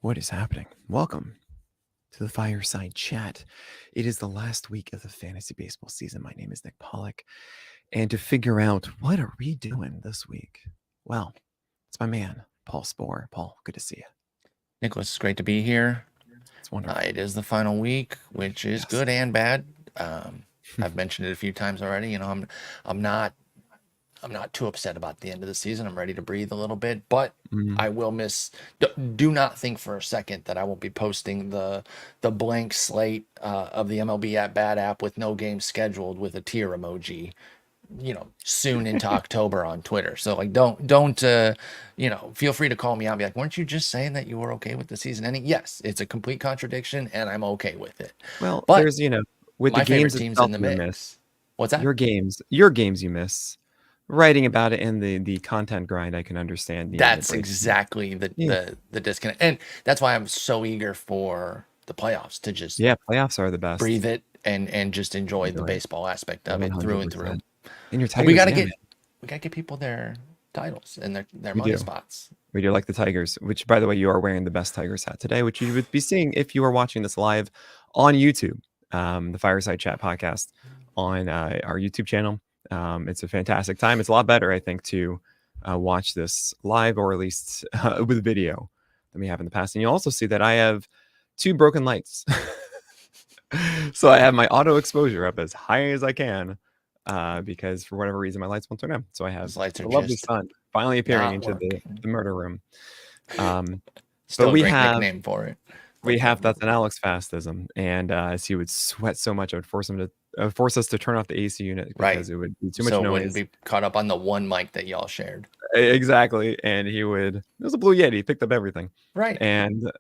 What is happening? Welcome to the Fireside Chat. It is the last week of the fantasy baseball season. My name is Nick Pollack. And to figure out what are we doing this week? Well, it's my man, Paul Sporer. Paul, good to see you. Nicholas, it's great to be here. It's wonderful. It is the final week, which is Yes. good and bad. I've mentioned it a few times already. I'm not too upset about the end of the season. I'm ready to breathe a little bit, but Mhm. I will miss. Do not think for a second that I won't be posting the blank slate of the MLB at Bat app with no games scheduled with a tear emoji. Soon into October on Twitter. So like, don't feel free to call me out and be like, weren't you just saying that you were okay with the season ending? Yes, it's a complete contradiction, and I'm okay with it. Well, But there's, with the my favorite games team's itself in the you miss, mix. What's that? your games you miss, writing about it and the content grind, I can understand, the That's break. exactly the Yeah. the disconnect, and that's why I'm so eager for the playoffs to just Yeah, playoffs are the best. breathe it and just enjoy the Enjoy it. baseball aspect of it through and through. 100%. And your But we Tigers, gotta yeah, get man. we gotta get people their titles and their We money do. spots. We do like the Tigers, which, by the way, you are wearing the best Tigers hat today, which you would be seeing if you are watching this live on YouTube, the Fireside Chat podcast on our YouTube channel. It's a fantastic time. It's a lot better, I think, to watch this live or at least with video than we have in the past. And you'll also see that I have two broken lights. So I have my auto exposure up as high as I can because for whatever reason my lights won't turn on. So I have Those lights are the lovely just sun finally appearing not into working. the murder room. Um, but Still a great nickname for it. that's an Alex Fastism, and as he would sweat so much, I would force him to force us to turn off the AC unit Right. because it would be too much So it wouldn't noise. be caught up on the one mic that y'all shared. Exactly, and he would. It was a Blue Yeti. He picked up everything, Right. and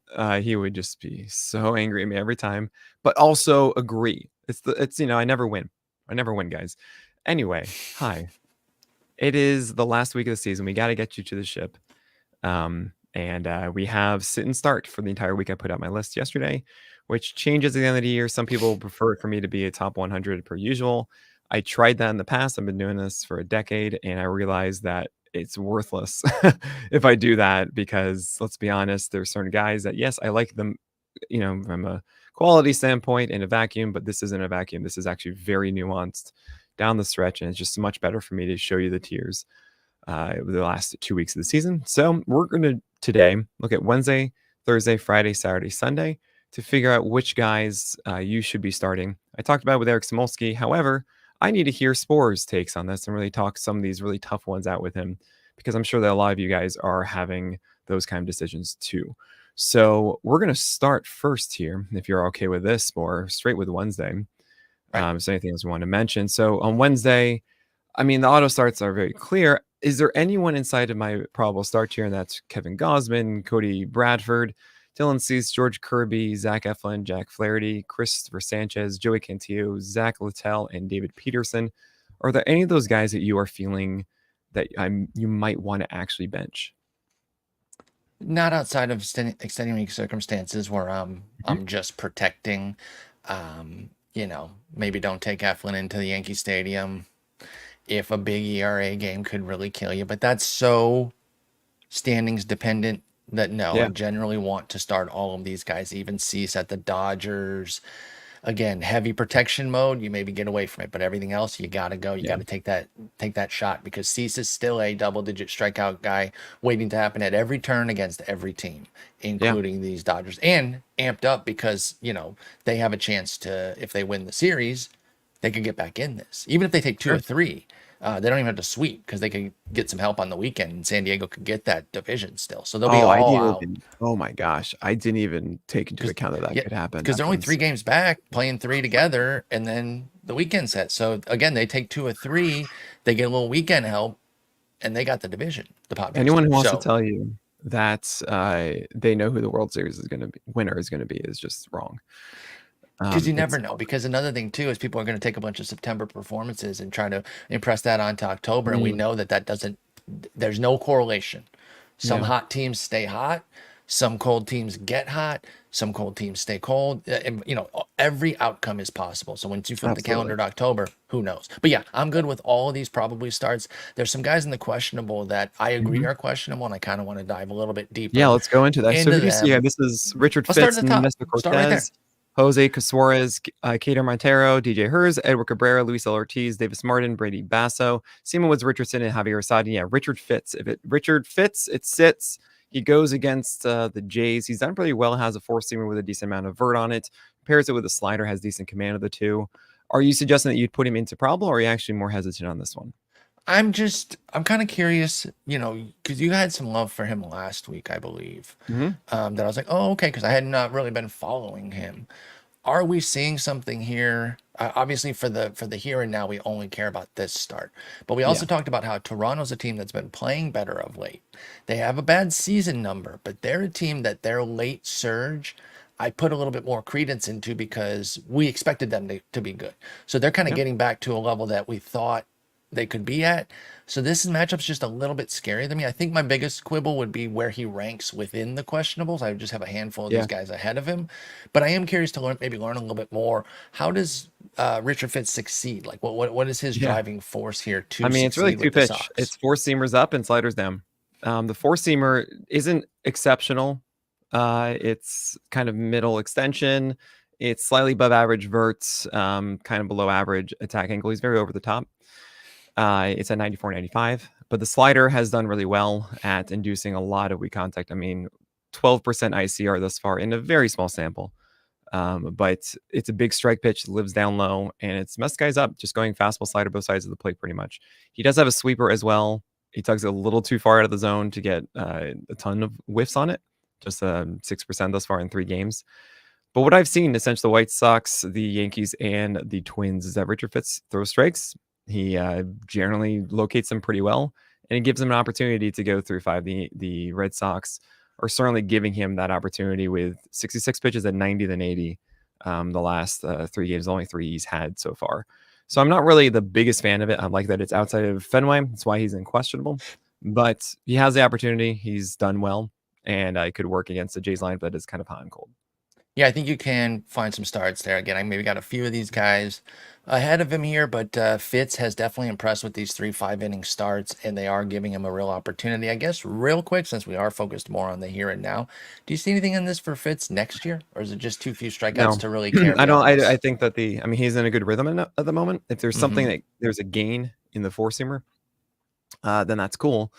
he would just be so angry at me every time, but also agree. It's I never win. I never win, guys. Anyway, hi. It is the last week of the season. We got to get you to the ship. And we have sit and start for the entire week. I put out my list yesterday, which changes at the end of the year. Some people prefer for me to be a top 100 per usual. I tried that in the past. I've been doing this for a decade, and I realized that it's worthless if I do that because let's be honest, there's certain guys that yes, I like them, from a quality standpoint in a vacuum, but this isn't a vacuum. This is actually very nuanced down the stretch, and it's just much better for me to show you the tiers the last 2 weeks of the season. So we're going to today look at Wednesday, Thursday, Friday, Saturday, Sunday to figure out which guys you should be starting. I talked about it with Eric Smolsky. However, I need to hear Sporer's takes on this and really talk some of these really tough ones out with him because I'm sure that a lot of you guys are having those kind of decisions too. So we're going to start first here, if you're okay with this, Sporer, straight with Wednesday. Right. Is there anything else you want to mention? So on Wednesday, I mean, the auto starts are very clear. Is there anyone inside of my probable start here? And that's Kevin Gosman, Cody Bradford, Dylan Cease, George Kirby, Zach Eflin, Jack Flaherty, Christopher Sanchez, Joey Cantillo, Zach Littell, and David Peterson. Are there any of those guys that you are feeling that you might want to actually bench? Not outside of extenuating circumstances where Mhm. I'm just protecting. Maybe don't take Eflin into the Yankee Stadium if a big ERA game could really kill you. But that's so standings dependent that no, I Yeah. generally want to start all of these guys, even Cease at the Dodgers. Again, heavy protection mode, you maybe get away from it, but everything else, you got to go. You Yeah. got to take that shot because Cease is still a double-digit strikeout guy waiting to happen at every turn against every team, Yeah. including these Dodgers, and amped up because they have a chance to, if they win the series, they could get back in this. Even if they take two Sure. or three, they don't even have to sweep because they could get some help on the weekend, and San Diego could get that division still. So they'll be Oh, I all didn't out even. Oh my gosh, I didn't even take into because account that that yeah, could happen. because they're only 3 games back, playing three together, and then the weekend set. So again, they take two or three, they get a little weekend help, and they got the division. The Padres Anyone do. who wants to So tell you that they know who the World Series is going to be winner is going to be is just wrong. because you It's never know. Because another thing too is people are going to take a bunch of September performances and try to impress that onto October, and we mm, know that doesn't. There's no correlation. Some yeah, hot teams stay hot. Some cold teams get hot. Some cold teams stay cold. And, every outcome is possible. So once you flip the Absolutely. calendar to October, who knows? But yeah, I'm good with all of these probably starts. There's some guys in the questionable that I agree Mhm. are questionable, and I kind of want to dive a little bit Yeah, deeper let's go into that. So into who do you see here? them. This is Richard I'll start at Fitz, the top. Nestor Start right there. Cortez, Jose Suarez, Kader Montero, DJ Hers, Edward Cabrera, Luis L. Ortiz, Davis Martin, Brady Basso, Simon Woods Richardson, and Javier Asadi. Yeah, Richard Fitz. If Richard Fitz, it sits. He goes against the Jays. He's done pretty well. Has a four-seamer with a decent amount of vert on it. Pairs it with a slider. Has decent command of the two. Are you suggesting that you'd put him into problem, or are you actually more hesitant on this one? I'm kind of curious, because you had some love for him last week, I believe. Hmm. That I was like, oh, okay, because I had not really been following him. Are we seeing something here? Obviously, for the here and now, we only care about this start. But we Yeah. also talked about how Toronto's a team that's been playing better of late. They have a bad season number, but they're a team that their late surge, I put a little bit more credence into because we expected them to be good. So they're kind of Yep. getting back to a level that we thought they could be at. So this matchup's just a little bit scary to me. I think my biggest quibble would be where he ranks within the questionables. I would just have a handful of Yeah. these guys ahead of him. But I am curious to learn a little bit more. How does Richard Fitz succeed? Like what is his Yeah. driving force here I to mean, it's really succeed two with the pitch. Sox? It's four seamers up and sliders down. The four seamer isn't exceptional. It's kind of middle extension. It's slightly above average verts, kind of below average attack angle. He's very over the top. It's at 94, 95. But the slider has done really well at inducing a lot of weak contact. I mean, 12% ICR thus far in a very small sample. But it's a big strike pitch, lives down low, and it's messed guys up, just going fastball slider both sides of the plate pretty much. He does have a sweeper as well. He tugs a little too far out of the zone to get a ton of whiffs on it, just 6% thus far in 3 games. But what I've seen essentially the White Sox, the Yankees, and the Twins is that Richard Fitz throws strikes. He generally locates them pretty well, and it gives him an opportunity to go through 5. The Red Sox are certainly giving him that opportunity with 66 pitches at 90 than 80. The last 3 games, only 3 he's had so far. So I'm not really the biggest fan of it. I like that it's outside of Fenway. That's why he's questionable. But he has the opportunity. He's done well, and I could work against the Jays line, but it's kind of hot and cold. Yeah, I think you can find some starts there. Again, I maybe got a few of these guys ahead of him here, but Fitz has definitely impressed with these 3 5 inning starts, and they are giving him a real opportunity. I guess, real quick, since we are focused more on the here and now, do you see anything in this for Fitz next year, or is it just too few strikeouts No, to really care I don't. beyond I this? think that I mean, he's in a good rhythm at the moment. If there's something Hmm. that there's a gain in the four seamer, then that's cool.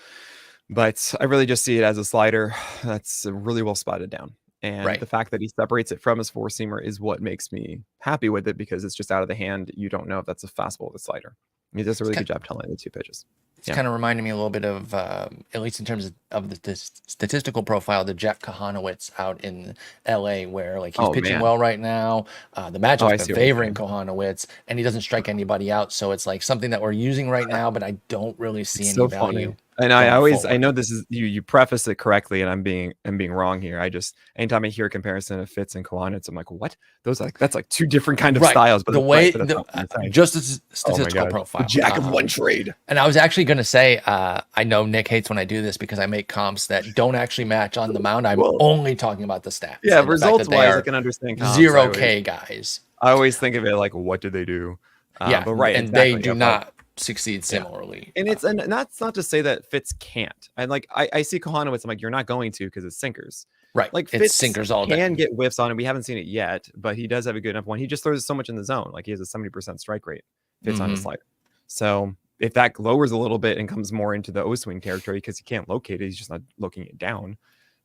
But I really just see it as a slider that's really well spotted down. And Right. the fact that he separates it from his four seamer is what makes me happy with it because it's just out of the hand. You don't know if that's a fastball or a slider. He does a It's really kind, good job telling the two pitches. it's Yeah. kind of reminding me a little bit of, at least in terms of the statistical profile, the Jeff Kohanowitz out in LA, where like he's Oh pitching man. well right now. The Oh, matchup's I been see what you're favoring saying. Kohanowitz, and he doesn't strike anybody out. So it's like something that we're using right now, but I don't really see It's any so funny. value And going I forward. know this is you preface it correctly and I'm being wrong here. I just anytime I hear a comparison of Fitz and Kawhi, I'm like, what? Those that's like two different kind of Right. styles, but The that's right, way but that's the not what I'm saying. just as Oh my statistical god. The profile. jack of one trade. And I was actually going to say, I know Nick hates when I do this because I make comps that don't actually match on the mound. I'm Well, only talking about the stats yeah, and the fact results that they wise, I are can understand comps. zero K guys. I always think of it like, what did they do? Yeah, But right, and they exactly. do Of like, not succeed yeah. similarly. And that's not to say that Fitz can't. And like I see Kohanowitz, I'm like, you're not going to because it's sinkers. Right. Like It's Fitz sinkers all can day. get whiffs on it. We haven't seen it yet, but he does have a good enough one. He just throws it so much in the zone. Like he has a 70% strike rate. Fits on his Hmm. slider. So if that lowers a little bit and comes more into the O swing territory because he can't locate it, he's just not looking it down.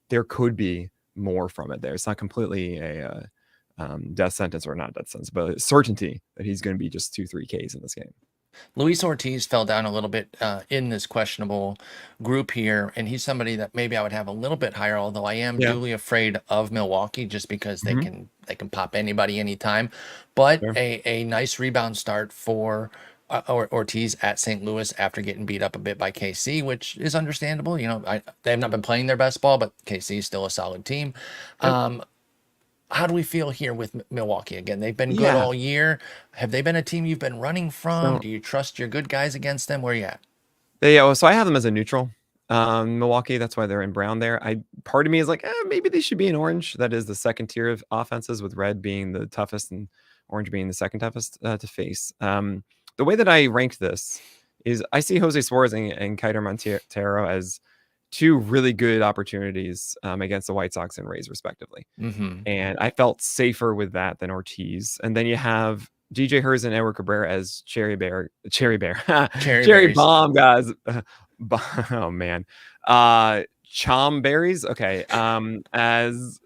There could be more from it there. It's not completely a death sentence or not death sentence, but certainty that he's going to be just 2-3 Ks in this game. Luis Ortiz fell down a little bit in this questionable group here, and he's somebody that maybe I would have a little bit higher. Although I am Yeah. duly afraid of Milwaukee just because Mhm. they can pop anybody anytime. But Sure. a nice rebound start for Ortiz at St. Louis after getting beat up a bit by KC, which is understandable. They have not been playing their best ball, but KC is still a solid team. Yep. How do we feel here with Milwaukee? Again, they've been good Yeah. all year. Have they been a team you've been running from? So Do you trust your good guys against them? Where you at? so I have them as a neutral. Milwaukee. That's why they're in brown there. Part of me is like, maybe they should be in orange. That is the second tier of offenses, with red being the toughest and orange being the second toughest to face. The way that I ranked this is I see Jose Suarez and Kiter Montero as two really good opportunities against the White Sox and Rays, respectively. And I felt safer with that than Ortiz. And then you have DJ Herz and Edward Cabrera as Cherry Cherry Bomb guys. Oh man, Chom berries. Okay, as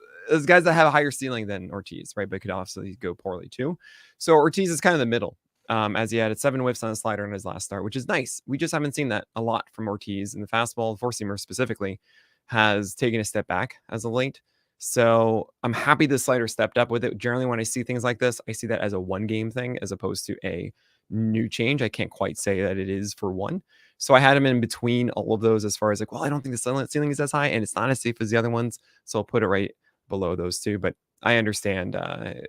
guys that have a higher ceiling than Ortiz, right? But could obviously go poorly too. So Ortiz is kind of the middle. As he had 7 whiffs on a slider in his last start, which is nice. We just haven't seen that a lot from Ortiz, and the fastball, four-seamer specifically, has taken a step back as of late. So I'm happy the slider stepped up with it. Generally, when I see things like this, I see that as a one-game thing as opposed to a new change. I can't quite say that it is for one. So I had him in between all of those as far as like, well, I don't think the ceiling is as high, and it's not as safe as the other ones. So I'll put it right below those two. But I understand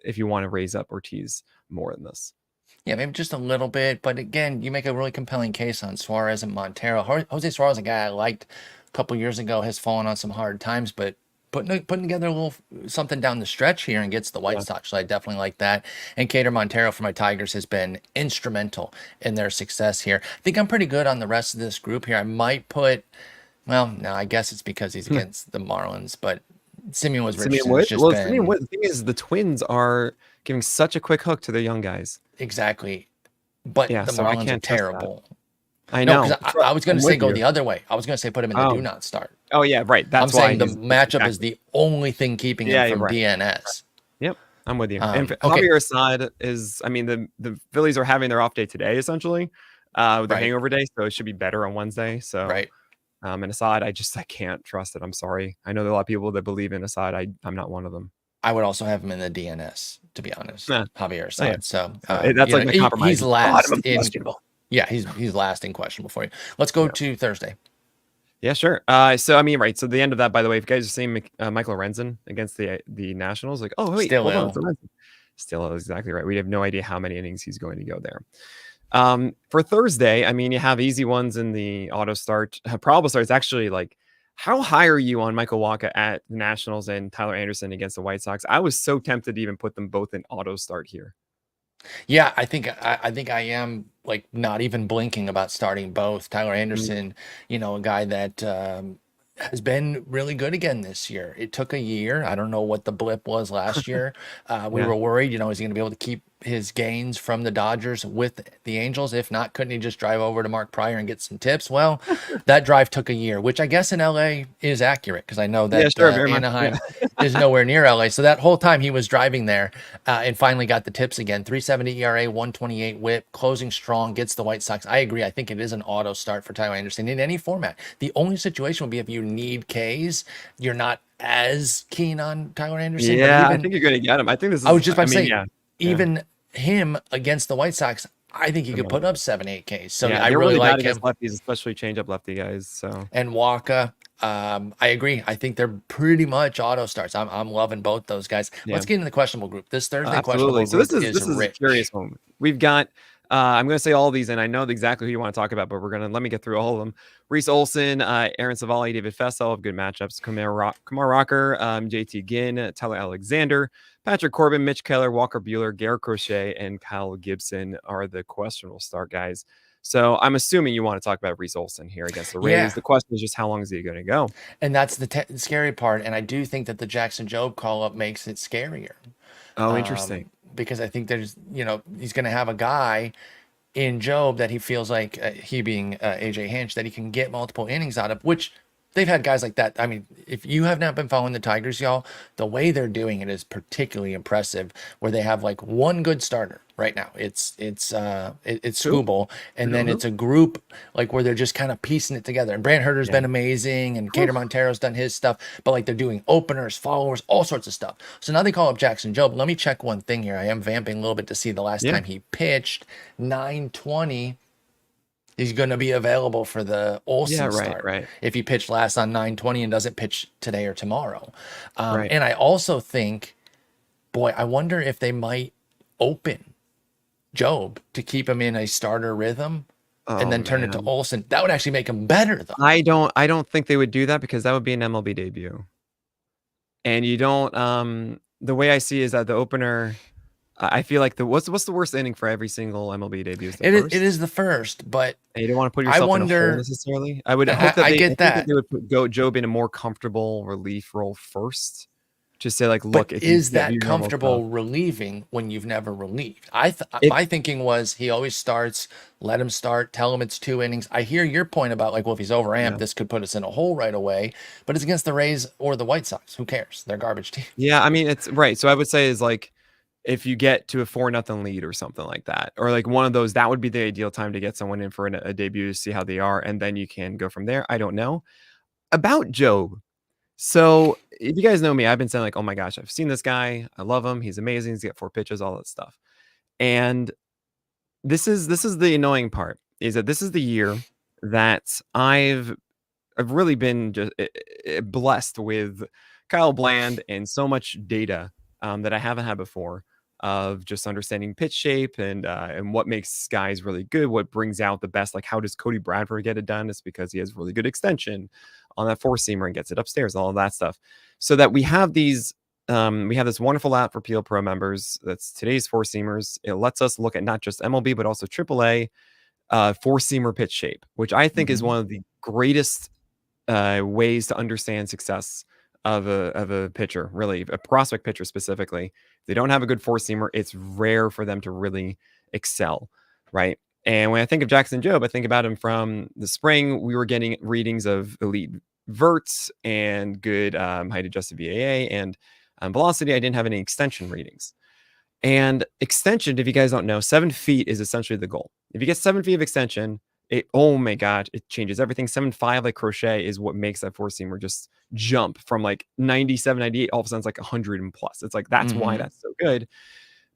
if you want to raise up Ortiz more than this. Yeah, maybe just a little bit. But again, you make a really compelling case on Suarez and Montero. Jose Suarez, a guy I liked a couple years ago, has fallen on some hard times, but putting together a little something down the stretch here and gets the White Sox. So I definitely like that. And Kiter Montero for my Tigers has been instrumental in their success here. I think I'm pretty good on the rest of this group here. I might put, well, no, I guess it's because he's against the Marlins, but Simeon Richardson has just been... Simeon Wood, the thing is, the Twins are giving such a quick hook to their young guys. Exactly. But yeah, the so Marlins are terrible. I know. No, I was going to say go the other way. I was going to say put him in the do not start. Oh, yeah, right. That's I'm why saying the matchup is the only thing keeping him from DNS. Yep, I'm with you. And Javier Assad is, I mean, the Phillies are having their off day today, essentially, with their hangover day, so it should be better on Wednesday. So, and Assad, I can't trust it. I'm sorry. I know there are a lot of people that believe in Assad. I'm not one of them. I would also have him in the DNS, to be honest. Javier Assad. Yeah. So that's like the compromise. He's last in Yeah, he's last in questionable for you. Let's go to Thursday. Yeah, sure. So I mean, right. So the end of that, by the way, if you guys are seeing Michael Lorenzen against the Nationals, like, oh wait, hold on, still exactly right. We have no idea how many innings he's going to go there. For Thursday, I mean, you have easy ones in the auto start. Probable start is actually like, how high are you on Michael Wacha at the Nationals and Tyler Anderson against the White Sox? I was so tempted to even put them both in auto start here. Yeah, I think I am like not even blinking about starting both. Tyler Anderson, you know, a guy that has been really good again this year. It took a year. I don't know what the blip was last year. We were worried, you know, is he going to be able to keep his gains from the Dodgers with the Angels? If not, couldn't he just drive over to Mark Pryor and get some tips? Well, that drive took a year, which I guess in LA is accurate because I know that Anaheim is nowhere near LA. So that whole time he was driving there and finally got the tips again. 3.70 ERA, 128 whip, closing strong, gets the White Sox. I agree. I think it is an auto start for Tyler Anderson in any format. The only situation would be if you need Ks, you're not as keen on Tyler Anderson. Yeah, I think you're going to get him. I think this is, I was just about to say, even him against the White Sox, I think he could put up 7-8 Ks. So I really like him. Lefties, especially change-up lefty guys. So and Wacha, I agree. I think they're pretty much auto starts. I'm loving both those guys. Let's get into the questionable group. This Thursday questionable group is rich. A curious one. We've got. I'm going to say all of these, and I know exactly who you want to talk about, but let me get through all of them. Reese Olson, Aaron Savali, David Fessel have good matchups. Kumar Rocker, JT Ginn, Tyler Alexander, Patrick Corbin, Mitch Keller, Walker Buehler, Garrett Crochet, and Kyle Gibson are the questionable start guys. So I'm assuming you want to talk about Reese Olson here against the Rays. Yeah. The question is just how long is he going to go? And that's the scary part. And I do think that the Jackson Jobe call-up makes it scarier. Oh, interesting. Because I think there's, you know, he's going to have a guy in Jobe that he feels like, he being AJ Hinch, that he can get multiple innings out of, which they've had guys like that. I mean, if you have not been following the Tigers, y'all, the way they're doing it is particularly impressive, where they have like one good starter right now. It's Skubal, and then it's a group like where they're just kind of piecing it together. And Brant Herter's been amazing, and Kiter Montero's done his stuff, but like they're doing openers, followers, all sorts of stuff. So now they call up Jackson Jobe. Let me check one thing here. I am vamping a little bit to see the last time he pitched. 920. He's going to be available for the Olsen start. Right. If he pitched last on 920 and doesn't pitch today or tomorrow. And I also think, boy, I wonder if they might open Jobe to keep him in a starter rhythm. and Oh then turn it to man. Olsen. That would actually make him better, though. I don't think they would do that because that would be an MLB debut. And you don't the way I see is that the opener I feel like the what's the worst inning for every single MLB debut is the It first. is the first, but And you don't want to put I yourself in a hole wonder. necessarily. I would hope I I get think that that. they would put Job in a more comfortable relief role first. Just say like, But look, if you is get that your normal stuff, comfortable relieving when you've never relieved? it My thinking was he always starts, let him start, tell him it's 2 innings. I hear your point about like, well, if he's overamped, yeah. this could put us in a hole right away. But it's against the Rays or the White Sox. Who cares? They're garbage team. Yeah, I mean it's right. So I would say is like if you get to a 4-0 lead or something like that, or like one of those, that would be the ideal time to get someone in for a debut to see how they are, and then you can go from there. I don't know about Job. So if you guys know me, I've been saying like, oh my gosh, I've seen this guy. I love him. He's amazing. He's got 4 pitches, all that stuff. And this is the annoying part is that this is the year that I've really been just blessed with Kyle Bland and so much data that I haven't had before of just understanding pitch shape and what makes guys really good, what brings out the best. Like how does Cody Bradford get it done? It's because he has really good extension on that 4 seamer and gets it upstairs, all of that stuff. So that we have these. We have this wonderful app for PL Pro members. That's today's 4 seamers. It lets us look at not just MLB but also AAA 4 seamer pitch shape, which I think is Mhm. one of the greatest ways to understand success of a pitcher, really a prospect pitcher specifically. If they don't have a good 4 seamer, it's rare for them to really excel, right? And when I think of Jackson Jobe, I think about him from the spring. We were getting readings of elite verts and good height adjusted VAA and velocity. I didn't have any extension readings. And extension, if you guys don't know, 7 feet is essentially the goal. If you get 7 feet of extension, oh my god, it changes everything. 7.5 like crochet is what makes that 4 seamer just jump from like 97, 98, all of a sudden it's like 100 and plus. It's like that's why Mhm. that's so good.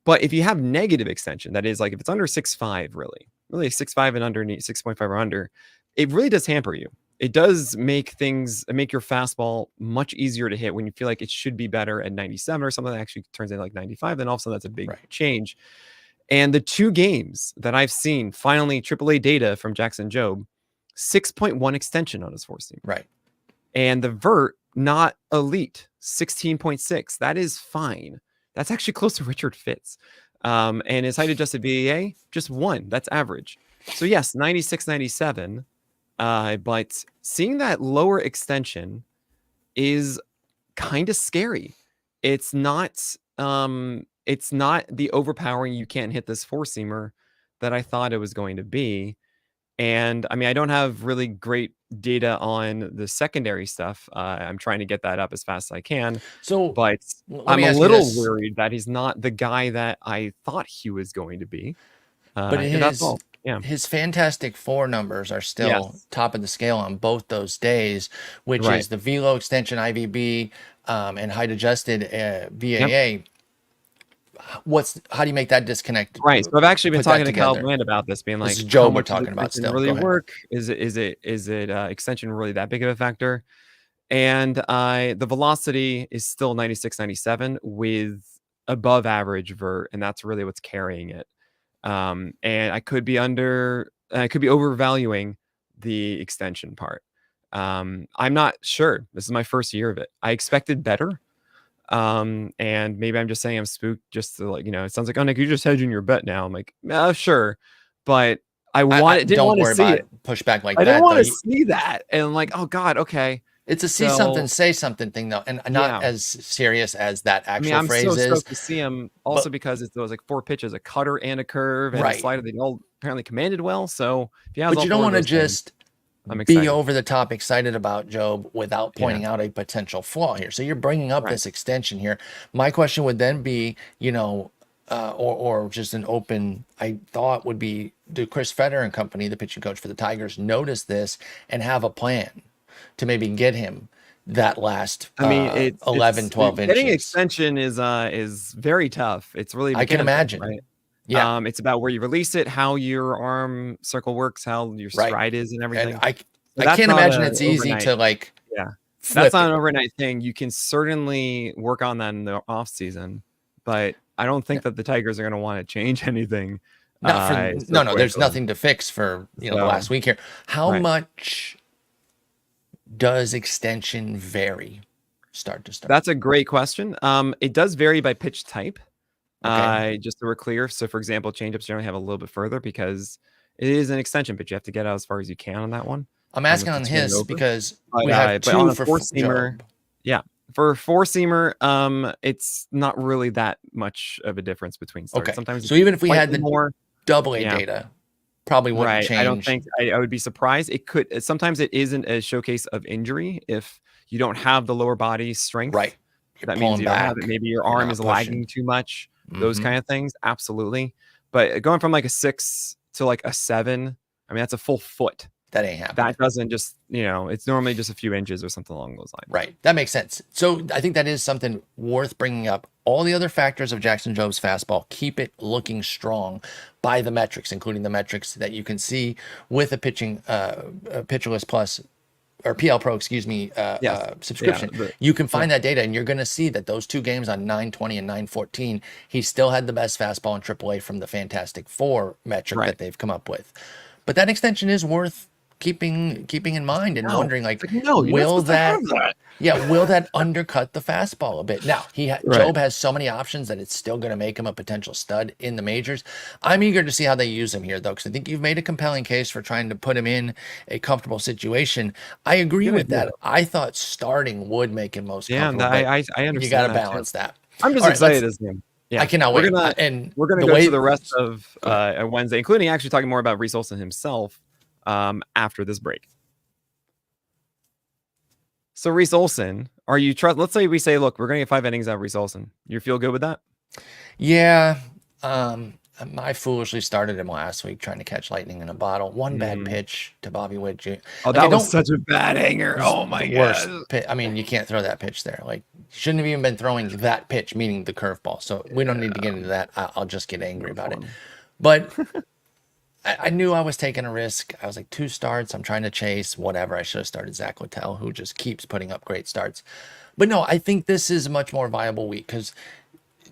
But if you have negative extension, that is like if it's under 6.5, really 6.5 and underneath 6.5 or under, it really does hamper you. It does make your fastball much easier to hit when you feel like it should be better at 97 or something that actually turns into like 95. Then all of a sudden that's a big Right. change. And the 2 games that I've seen, finally AAA data from Jackson Jobe, 6.1 extension on his 4 seam. Right. And the vert, not elite, 16.6. That is fine. That's actually close to Richard Fitz. And his height adjusted VAA, just 1. That's average. So yes, 96, 97. But seeing that lower extension is kind of scary. It's not the overpowering you can't hit this 4 seamer that I thought it was going to be. And I mean, I don't have really great data on the secondary stuff. I'm trying to get that up as fast as I can, So but let I'm me a ask you little this. worried that he's not the guy that I thought he was going to be. But And that's all. Yeah. his Fantastic Four numbers are still Yes. top of the scale on both those days, which Right. is the velo extension IVB and height adjusted Yep. VAA. How do you make that disconnect? Right. So I've actually been Put that talking to Kyle together. Bland about this, being This is like, how Joe we're much does talking about extension still. really Go ahead. work? Is it extension really that big of a factor? And the velocity is still 96, 97 with above average vert, and that's really what's carrying it. And I could be overvaluing the extension part. I'm not sure. This is my first year of it. I expected better. And maybe I'm just saying I'm spooked just to like, it sounds like, oh, Nick, you're just hedging your bet now. I'm like, sure. But I didn't don't want to worry see about it. pushback like I didn't that though. want to see that. And I'm like, oh God, okay. It's a see something, So say something thing though, and not yeah. as serious as that I mean, actual I'm so phrase is. stoked to see him also But because it's those like 4 pitches, a cutter and a curve and a right. slider. They all apparently commanded well. So if he has But all you don't four of want to those things, just I'm be excited. over the top excited about Job without Yeah. pointing out a potential flaw here. So you're bringing up Right. this extension here. My question would then be, or just an open, I thought would be, do Chris Fetter and company, the pitching coach for the Tigers, notice this and have a plan to maybe get him that last I mean, 11, 12 getting inches? extension is very tough. It's really I can mechanical, imagine. right? Yeah, It's about where you release it, how your arm circle works, how your right. stride is, and And everything. So I that's can't not imagine a it's easy overnight. to like Yeah, that's flip not it. an overnight thing. You can certainly work on that in the off season, but I don't think that the Tigers are going to want to change anything Not for So no. There's quickly. nothing to fix for the So last week here. How right. much does extension vary, start to start? That's a great question. It does vary by pitch type. Okay, Just so we're clear. So, for example, changeups generally have a little bit further because it is an extension pitch. You have to get out as far as you can on that one. I'm asking With the on two and his over. because we have But on two a for four seamer, Job. yeah, for a four seamer, it's not really that much of a difference between starts. Okay, Sometimes so it's even if we had slightly the more. double A Yeah, data, probably wouldn't right. I don't change. think I would be surprised. It could sometimes it isn't a showcase of injury if you don't have the lower body strength. Right, you're That means pulling you don't have it. back. Maybe your You're arm not is lagging pushing. too much. Those Mm-hmm. kind of things, absolutely. But going from like a 6 to like a 7, I mean that's a full foot. That ain't happening. That doesn't just it's normally just a few inches or something along those lines. Right. That makes sense. So I think that is something worth bringing up. All the other factors of Jackson Job's fastball keep it looking strong by the metrics, including the metrics that you can see with a Pitcher List Plus or PL Pro, excuse me, Yes. subscription. Yeah. You can find that data, and you're going to see that those two games on 920 and 914, he still had the best fastball in AAA from the Fantastic Four metric Right. that they've come up with. But that extension is worth keeping in mind and wondering like, no, you're not will supposed to that have that. yeah, will that undercut the fastball a bit? Now, Right. Job has so many options that it's still going to make him a potential stud in the majors. I'm eager to see how they use him here, though, because I think you've made a compelling case for trying to put him in a comfortable situation. I agree Gonna with do that. it. I thought starting would make him most Yeah, and comfortable, but I you got understand to that too. balance that. I'm just All right, excited as him. Yeah. I cannot We're wait. gonna And we're gonna the go way to the rest of Go ahead. Wednesday, including actually talking more about Reese Olson himself after this break. So Reese Olson, are you let's say we say, look, we're gonna get 5 innings out of Reese Olson. You feel good with that? Yeah, I foolishly started him last week trying to catch lightning in a bottle. One bad pitch to Bobby Witt Jr. Oh, Like, I that was don't such a bad hanger. was Oh my the worst god. pitch. I mean, you can't throw that pitch there. Like, shouldn't have even been throwing that pitch, meaning the curveball. So we don't need to get into that. I'll just get angry about it. But I knew I was taking a risk. I was like, 2 starts. I'm trying to chase whatever. I should have started Zach Littell, who just keeps putting up great starts. But no, I think this is a much more viable week because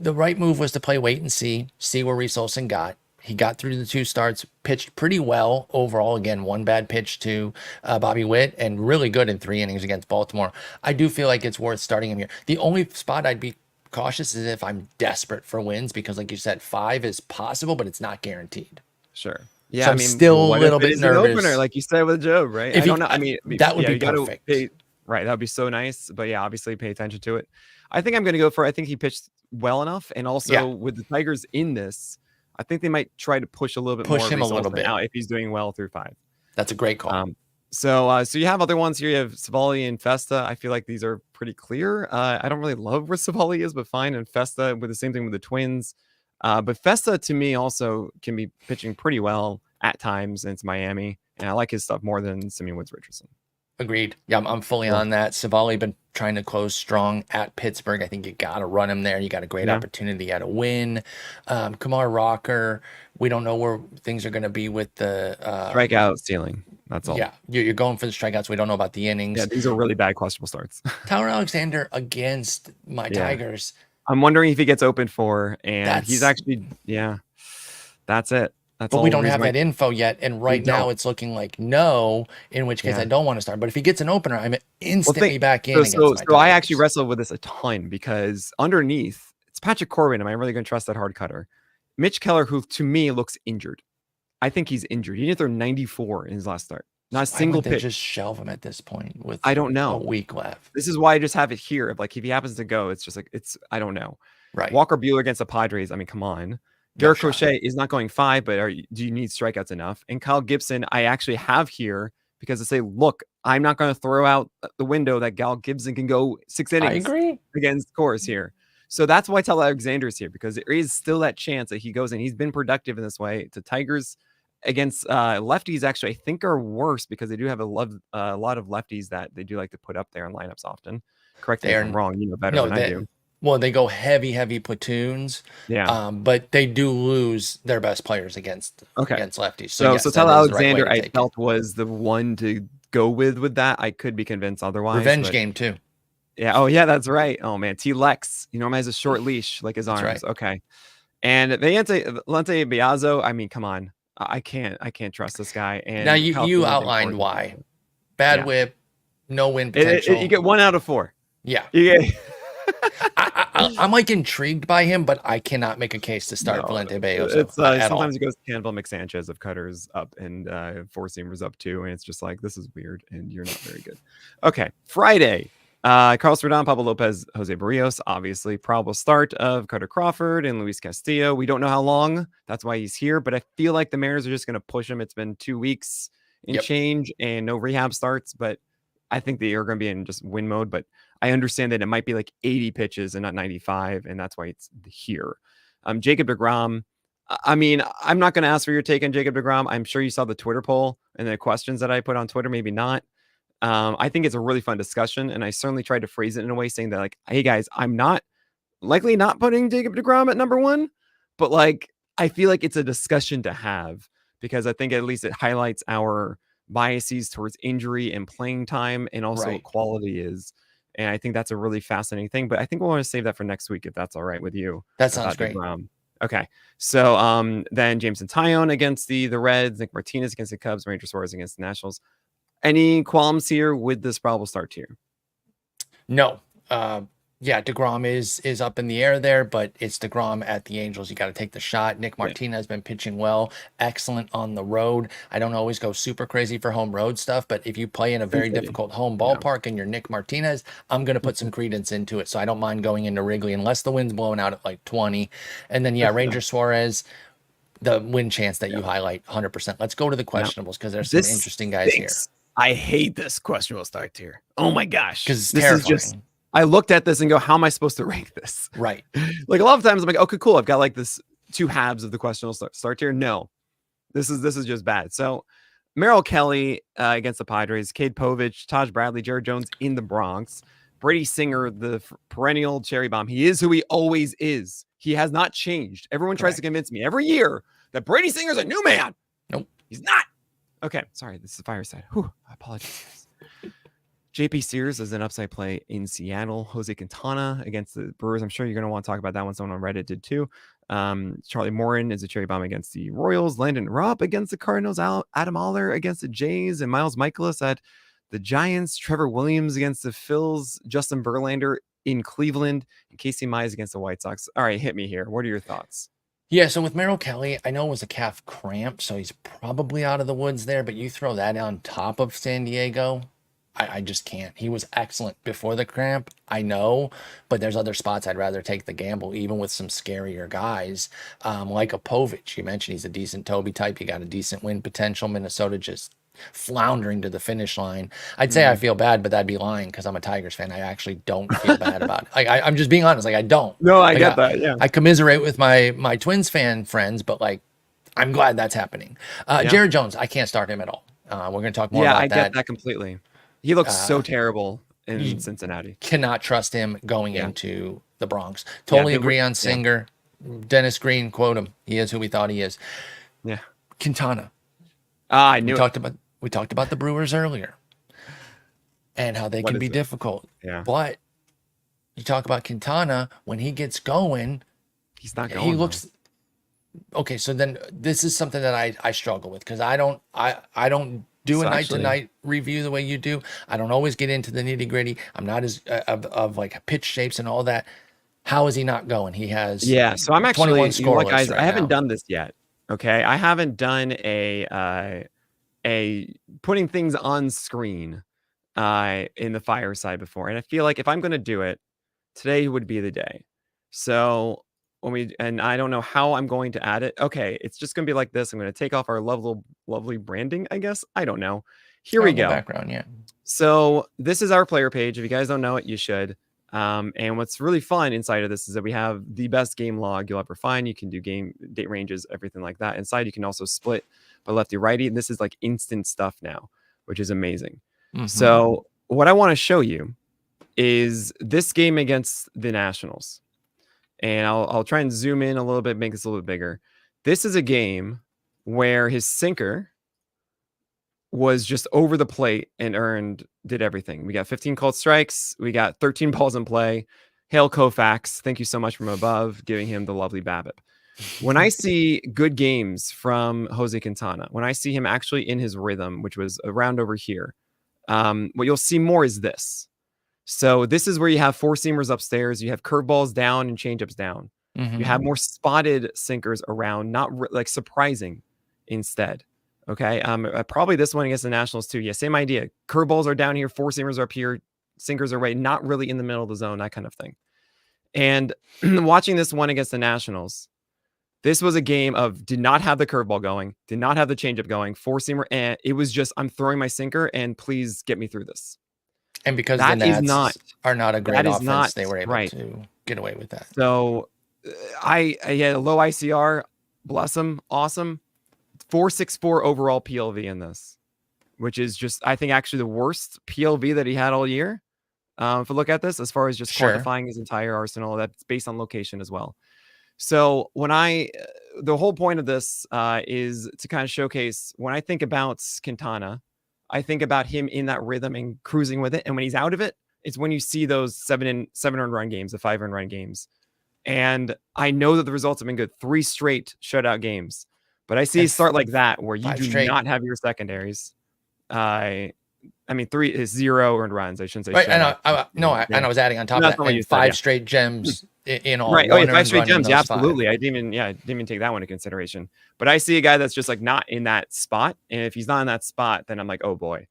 the right move was to play wait and see where Reese Olson got. He got through the 2 starts, pitched pretty well overall. Again, 1 bad pitch to Bobby Witt, and really good in 3 innings against Baltimore. I do feel like it's worth starting him here. The only spot I'd be cautious is if I'm desperate for wins, because like you said, 5 is possible, but it's not guaranteed. Sure. Yeah, So I I'm mean, still a what little if it bit is an nervous. opener, like you said with Job, right? If I don't know. I mean, that would yeah, be you gotta perfect. right, that would be so nice. But yeah, obviously pay attention to it. I think I'm gonna go for I think he pitched well enough. And also with the Tigers in this, I think they might try to push a little bit Push more him a little bit out if he's doing well through 5. That's a great call. So you have other ones here. You have Savali and Festa. I feel like these are pretty clear. I don't really love where Savali is, but fine. And Festa with the same thing with the Twins. But Festa to me also can be pitching pretty well at times, and it's Miami, and I like his stuff more than Simeon Woods Richardson. Agreed. Yeah, I'm fully on that. Savali been trying to close strong at Pittsburgh. I think you got to run him there. You got a great opportunity at a win. Kumar Rocker, we don't know where things are going to be with the strikeout ceiling. That's all. Yeah, you're going for the strikeouts. We don't know about the innings. Yeah, these are really bad questionable starts. Tyler Alexander against my Tigers. I'm wondering if he gets open for, and he's actually, that's it. That's but we don't have that info yet, and right now it's looking like no. In which case, I don't want to start. But if he gets an opener, I'm instantly back in. So I actually wrestled with this a ton because underneath it's Patrick Corbin. Am I really going to trust that hard cutter? Mitch Keller, who to me looks injured. I think he's injured. He didn't throw 94 in his last start. Not a single pitch. Just shelve him at this point with I don't know a week left. This is why I just have it here. Like if he happens to go, it's just like I don't know. Right. Walker Buehler against the Padres. I mean, come on. Garrett Crochet is not going 5, but do you need strikeouts enough? And Kyle Gibson, I actually have here because I say, look, I'm not going to throw out the window that Kyle Gibson can go 6 innings. I agree Against Coors here. So that's why Tyler Alexander is here, because there is still that chance that he goes in. He's been productive in this way. To Tigers against lefties, actually, I think are worse because they do have a lot of lefties that they do like to put up there in lineups often. Correct me if I'm wrong. You know better than I do. Well, they go heavy platoons. Yeah. But they do lose their best players against lefties. So Tyler Alexander, I felt was the one to go with that. I could be convinced otherwise. Revenge game too. Yeah. Oh yeah, that's right. Oh man, T-Lex. He normally has a short leash like his arms. Right. Okay. And Lente Biazzo, I mean, come on. I can't trust this guy. Now And you California's outlined important. why. Bad Yeah. whip, no win You potential. get 1 out of 4. Yeah. You get I'm like intrigued by him, but I cannot make a case to start no, Valente Bayozo it's at all. sometimes it goes Canville McSanchez of cutters up and 4-seamers up too, and it's just like this is weird, and you're not very good. Okay, Friday. Carlos Rodon, Pablo Lopez, Jose Barrios, obviously probable start of Carter Crawford and Luis Castillo. We don't know how long. That's why he's here, but I feel like the Mariners are just going to push him. It's been 2 weeks and change, and no rehab starts, but I think they are going to be in just win mode. But I understand that it might be like 80 pitches and not 95, and that's why it's here. Jacob deGrom. I mean, I'm not going to ask for your take on Jacob deGrom. I'm sure you saw the Twitter poll and the questions that I put on Twitter. Maybe not. I think it's a really fun discussion, and I certainly tried to phrase it in a way saying that, like, hey guys, I'm not likely not putting Jacob deGrom at number 1, but like I feel like it's a discussion to have because I think at least it highlights our biases towards injury and playing time, and also what quality is. And I think that's a really fascinating thing. But I think we'll want to save that for next week if that's all right with you. That sounds great. Okay. So then Jameson Taillon against the Reds, Nick Martinez against the Cubs, Ranger Suarez against the Nationals. Any qualms here with this probable start here? No. Yeah, deGrom is up in the air there, but it's deGrom at the Angels. You got to take the shot. Nick Martinez has been pitching well, excellent on the road. I don't always go super crazy for home road stuff, but if you play in a very difficult home ballpark and you're Nick Martinez, I'm going to put some credence into it. So I don't mind going into Wrigley unless the wind's blowing out at like 20. And then, yeah, Ranger Suarez, the win chance that you highlight, 100%. Let's go to the questionables because there's some interesting guys here. I hate this questionable start tier. Oh my gosh. Because it's terrifying. I looked at this and go, how am I supposed to rank this? Right. Like a lot of times I'm like, okay, cool. I've got like this 2 halves of the questionable start tier. No, this is just bad. So Merrill Kelly against the Padres, Cade Povich, Taj Bradley, Jared Jones in the Bronx, Brady Singer, the perennial cherry bomb. He is who he always is. He has not changed. Everyone tries to convince me every year that Brady Singer's a new man. Nope. He's not. Okay. Sorry. This is Fireside. Whew, I apologize. JP Sears is an upside play in Seattle. Jose Quintana against the Brewers. I'm sure you're going to want to talk about that one. Someone on Reddit did too. Charlie Morin is a cherry bomb against the Royals. Landon Rupp against the Cardinals. Adam Aller against the Jays. And Miles Michaelis at the Giants. Trevor Williams against the Phils. Justin Verlander in Cleveland. And Casey Mize against the White Sox. All right, hit me here. What are your thoughts? Yeah, so with Merrill Kelly, I know it was a calf cramp, so he's probably out of the woods there, but you throw that on top of San Diego, I just can't. He was excellent before the cramp, I know, but there's other spots I'd rather take the gamble, even with some scarier guys, like a Povich. You mentioned he's a decent Toby type. You got a decent win potential. Minnesota just floundering to the finish line. I'd say I feel bad, but that'd be lying because I'm a Tigers fan. I actually don't feel bad about it. Like I'm just being honest. Like I don't. No, I like, get that. Yeah, I commiserate with my Twins fan friends, but like I'm glad that's happening. Jared Jones, I can't start him at all. We're going to talk more about that. Yeah, I get that completely. He looks so terrible in Cincinnati. Cannot trust him going into the Bronx. Totally agree on Singer. Dennis Green, quote him. He is who we thought he is. Yeah. Quintana. I knew we talked about the Brewers earlier and how they can be difficult. Yeah. But you talk about Quintana, when he gets going, he's not going. He looks okay. So then this is something that I struggle with because I don't do a night-to-night review the way you do. I don't always get into the nitty-gritty. I'm not as of like pitch shapes and all that. How is he not going? He has so I'm actually 21 scoreless guys. right I haven't now. done this yet. Okay, I haven't done a putting things on screen in the Fireside before, and I feel like if I'm going to do it, today would be the day. So and I don't know how I'm going to add it. Okay, it's just going to be like this. I'm going to take off our lovely branding, I guess. I don't know. Here we go. Background, yeah. So this is our player page. If you guys don't know it, you should. And what's really fun inside of this is that we have the best game log you'll ever find. You can do game date ranges, everything like that. Inside, you can also split by lefty righty. And this is like instant stuff now, which is amazing. Mm-hmm. So what I want to show you is this game against the Nationals. And I'll try and zoom in a little bit, make this a little bit bigger. This is a game where his sinker was just over the plate and did everything. We got 15 called strikes. We got 13 balls in play. Hail Koufax. Thank you so much from above, giving him the lovely BABIP. When I see good games from Jose Quintana, when I see him actually in his rhythm, which was around over here, what you'll see more is this. So this is where you have four seamers upstairs, you have curveballs down and changeups down. You have more spotted sinkers around, not like surprising instead. Okay. Probably this one against the Nationals too. Yeah, same idea. Curveballs are down here, four seamers are up here, sinkers are right, not really in the middle of the zone, that kind of thing. And watching this one against the Nationals, this was a game of did not have the curveball going, did not have the changeup going, four seamer, and it was just I'm throwing my sinker and please get me through this. And because the That is not Nats are not a great that is offense, not they were able right. to get away with that. So I had a low ICR, bless him, awesome. 464 overall PLV in this, which is just I think actually the worst PLV that he had all year. If we look at this, as far as just quantifying his entire arsenal, that's based on location as well. So when the whole point of this is to kind of showcase when I think about Quintana, I think about him in that rhythm and cruising with it. And when he's out of it, it's when you see those 7 earned run games, the 5 earned run games. And I know that the results have been good, 3 straight shutout games. But I see a start like that where you do not have your secondaries. I mean, 3 is 0 earned runs. I shouldn't say. Right, and I was adding on top of that and 5 straight gems in all. Right. Oh, yeah, 5 straight gems. Yeah, absolutely. I didn't even take that one into consideration. But I see a guy that's just like not in that spot, and if he's not in that spot, then I'm like, oh boy,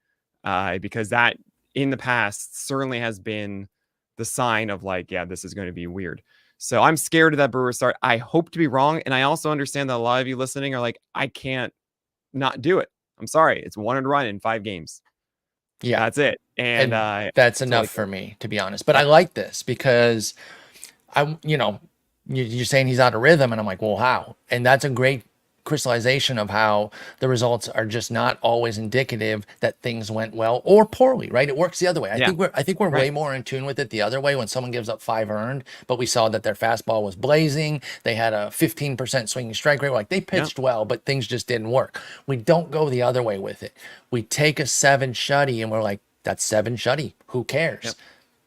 because that in the past certainly has been the sign of like, yeah, this is going to be weird. So I'm scared of that Brewer start. I hope to be wrong, and I also understand that a lot of you listening are like, I can't not do it. I'm sorry, it's 1 earned run in 5 games. Yeah, that's it. And that's enough for me, to be honest. But I like this because you're saying he's out of rhythm, and I'm like, well, how? And that's a great crystallization of how the results are just not always indicative that things went well or poorly, right? It works the other way. I think we're way more in tune with it the other way when someone gives up 5 earned, but we saw that their fastball was blazing. They had a 15% swinging strike rate. Like they pitched well, but things just didn't work. We don't go the other way with it. We take a 7 shutty and we're like, that's 7 shutty. Who cares?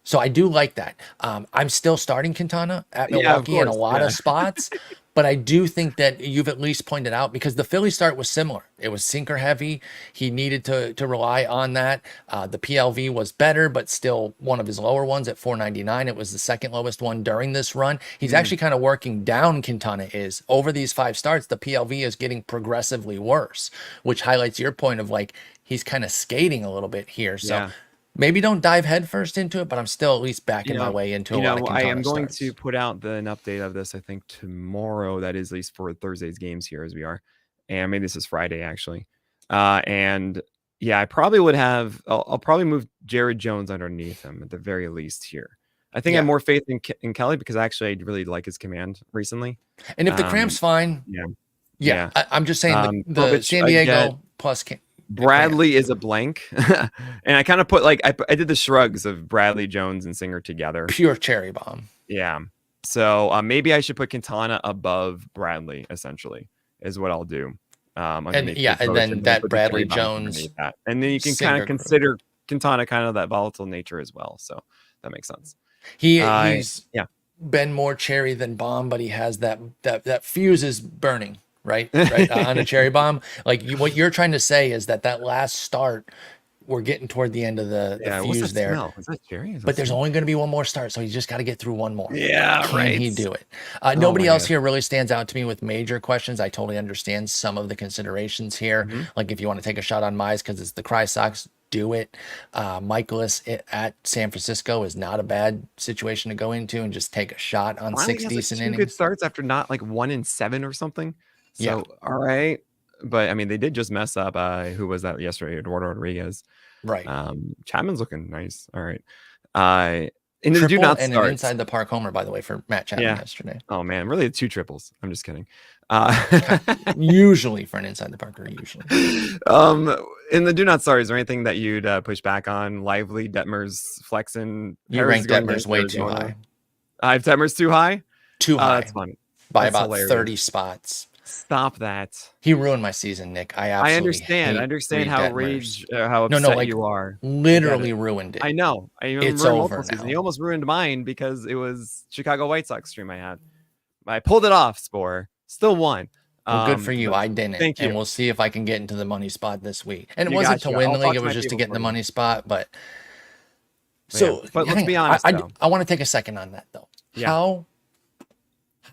So I do like that. I'm still starting Quintana at Milwaukee in a lot of spots, but I do think that you've at least pointed out because the Philly start was similar. It was sinker heavy. He needed to rely on that. The PLV was better, but still one of his lower ones at 499. It was the second lowest one during this run. He's actually kind of working down. Quintana is over these 5 starts. The PLV is getting progressively worse, which highlights your point of like, he's kind of skating a little bit here. So maybe don't dive headfirst into it, but I'm still at least backing my way into a lot of Quintana I am going starts. to put out an update of this, I think, tomorrow. That is at least for Thursday's games here as we are. And maybe this is Friday, actually. And yeah, I probably would have... I'll probably move Jared Jones underneath him at the very least here. I think I have more faith in Kelly because actually I really like his command recently. And if the cramp's fine... I'm just saying the San Diego plus... Bradley is a blank. And I kind of put like I did the shrugs of Bradley, Jones, and Singer together. Pure cherry bomb. Yeah. So maybe I should put Quintana above Bradley, essentially, is what I'll do. And then that Bradley Jones. And then you can kind of consider Quintana kind of that volatile nature as well. So that makes sense. He's been more cherry than bomb, but he has that fuse is burning. Right on a cherry bomb. Like what you're trying to say is that last start, we're getting toward the end of the fuse there. Smell? Is that cherry? But there's only going to be one more start, so he's just got to get through one more. Yeah, Can he do it? Nobody else here really stands out to me with major questions. I totally understand some of the considerations here. Like if you want to take a shot on Mize because it's the Cry Sox, do it. Michaelis at San Francisco is not a bad situation to go into and just take a shot on 6 decent innings. Good starts after not like 1-7 or something. So, all right. But I mean, they did just mess up. Who was that yesterday? Eduardo Rodriguez. Right. Chapman's looking nice. All right. And the do not and an inside the park homer, by the way, for Matt Chapman yesterday. Oh man, really 2 triples. I'm just kidding. Usually for an inside the parker, usually. In the do not start, is there anything that you'd push back on? Lively, Detmers, Flexen. You rank Detmers way too high. I have Detmers too high. Too high. That's funny. By about hilarious. 30 spots. Stop that. He ruined my season, Nick. I understand how upset you are. Literally ruined it. I know. It's over now. He almost ruined mine because it was Chicago White Sox stream I had. I pulled it off, Sporer. Still won. Well, good for you. But I didn't. thank you. And we'll see if I can get into the money spot this week. And it You wasn't to gotcha. win I'll the league. talk It to was my just to people get in for the you. money spot. But Yeah, so but let's hang be on. honest, though. I want to take a second on that, though. Yeah.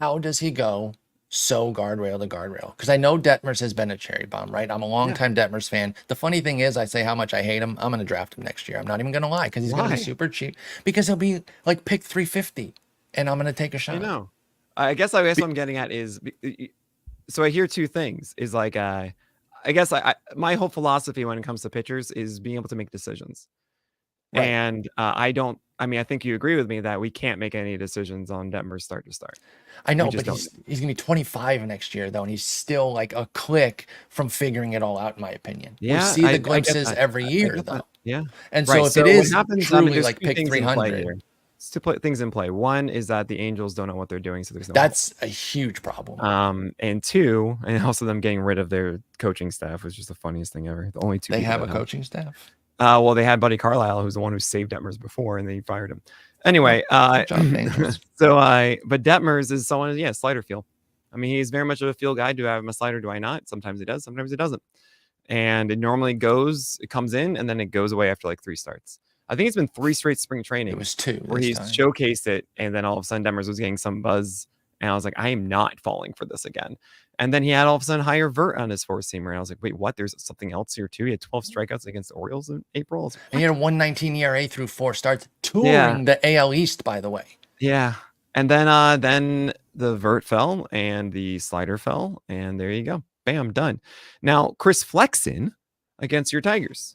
How does he go so guardrail to guardrail? Because I know Detmers has been a cherry bomb, right? I'm a longtime Detmers fan. The funny thing is, I say how much I hate him. I'm going to draft him next year. I'm not even going to lie, because he's going to be Why? super cheap. Because he'll be like pick 350, and I'm going to take a shot. I know. I guess what I'm getting at is, so I hear two things. Is like, I guess my whole philosophy when it comes to pitchers is being able to make decisions. Right. And I don't. I mean, I think you agree with me that we can't make any decisions on Detmer start to start. I know, We just but he's gonna be 25 next year though, and he's still like a click from figuring it all out, in my opinion. Yeah, we see I the get glimpses that. every I year get though. that. Yeah. And Right. so if So it what is happens, I mean, truly there's like two pick things in play here. 300, It's things in play. One is that the Angels don't know what they're doing, so there's no that's a huge problem. and two, and also them getting rid of their coaching staff was just the funniest thing ever. The only two They people have that a helped. coaching staff. Well, they had Buddy Carlisle, who's the one who saved Detmers before, and they fired him. Anyway, Good job, Angels. but Detmers is someone, slider feel. I mean, he's very much of a feel guy. Do I have him a slider? Do I not? Sometimes he does, sometimes he doesn't. And it normally it comes in, and then it goes away after like 3 starts. I think it's been 3 straight spring training. It was 2 where he's showcased it, and then all of a sudden Detmers was getting some buzz, and I was like, I am not falling for this again. And then he had all of a sudden higher vert on his 4-seamer, and I was like, wait, what? There's something else here too. He had 12 strikeouts against the Orioles in April. And he had a 119 ERA through 4 starts, touring the AL East, by the way. Yeah. And then the vert fell and the slider fell, and there you go. Bam, done. Now, Chris Flexen against your Tigers.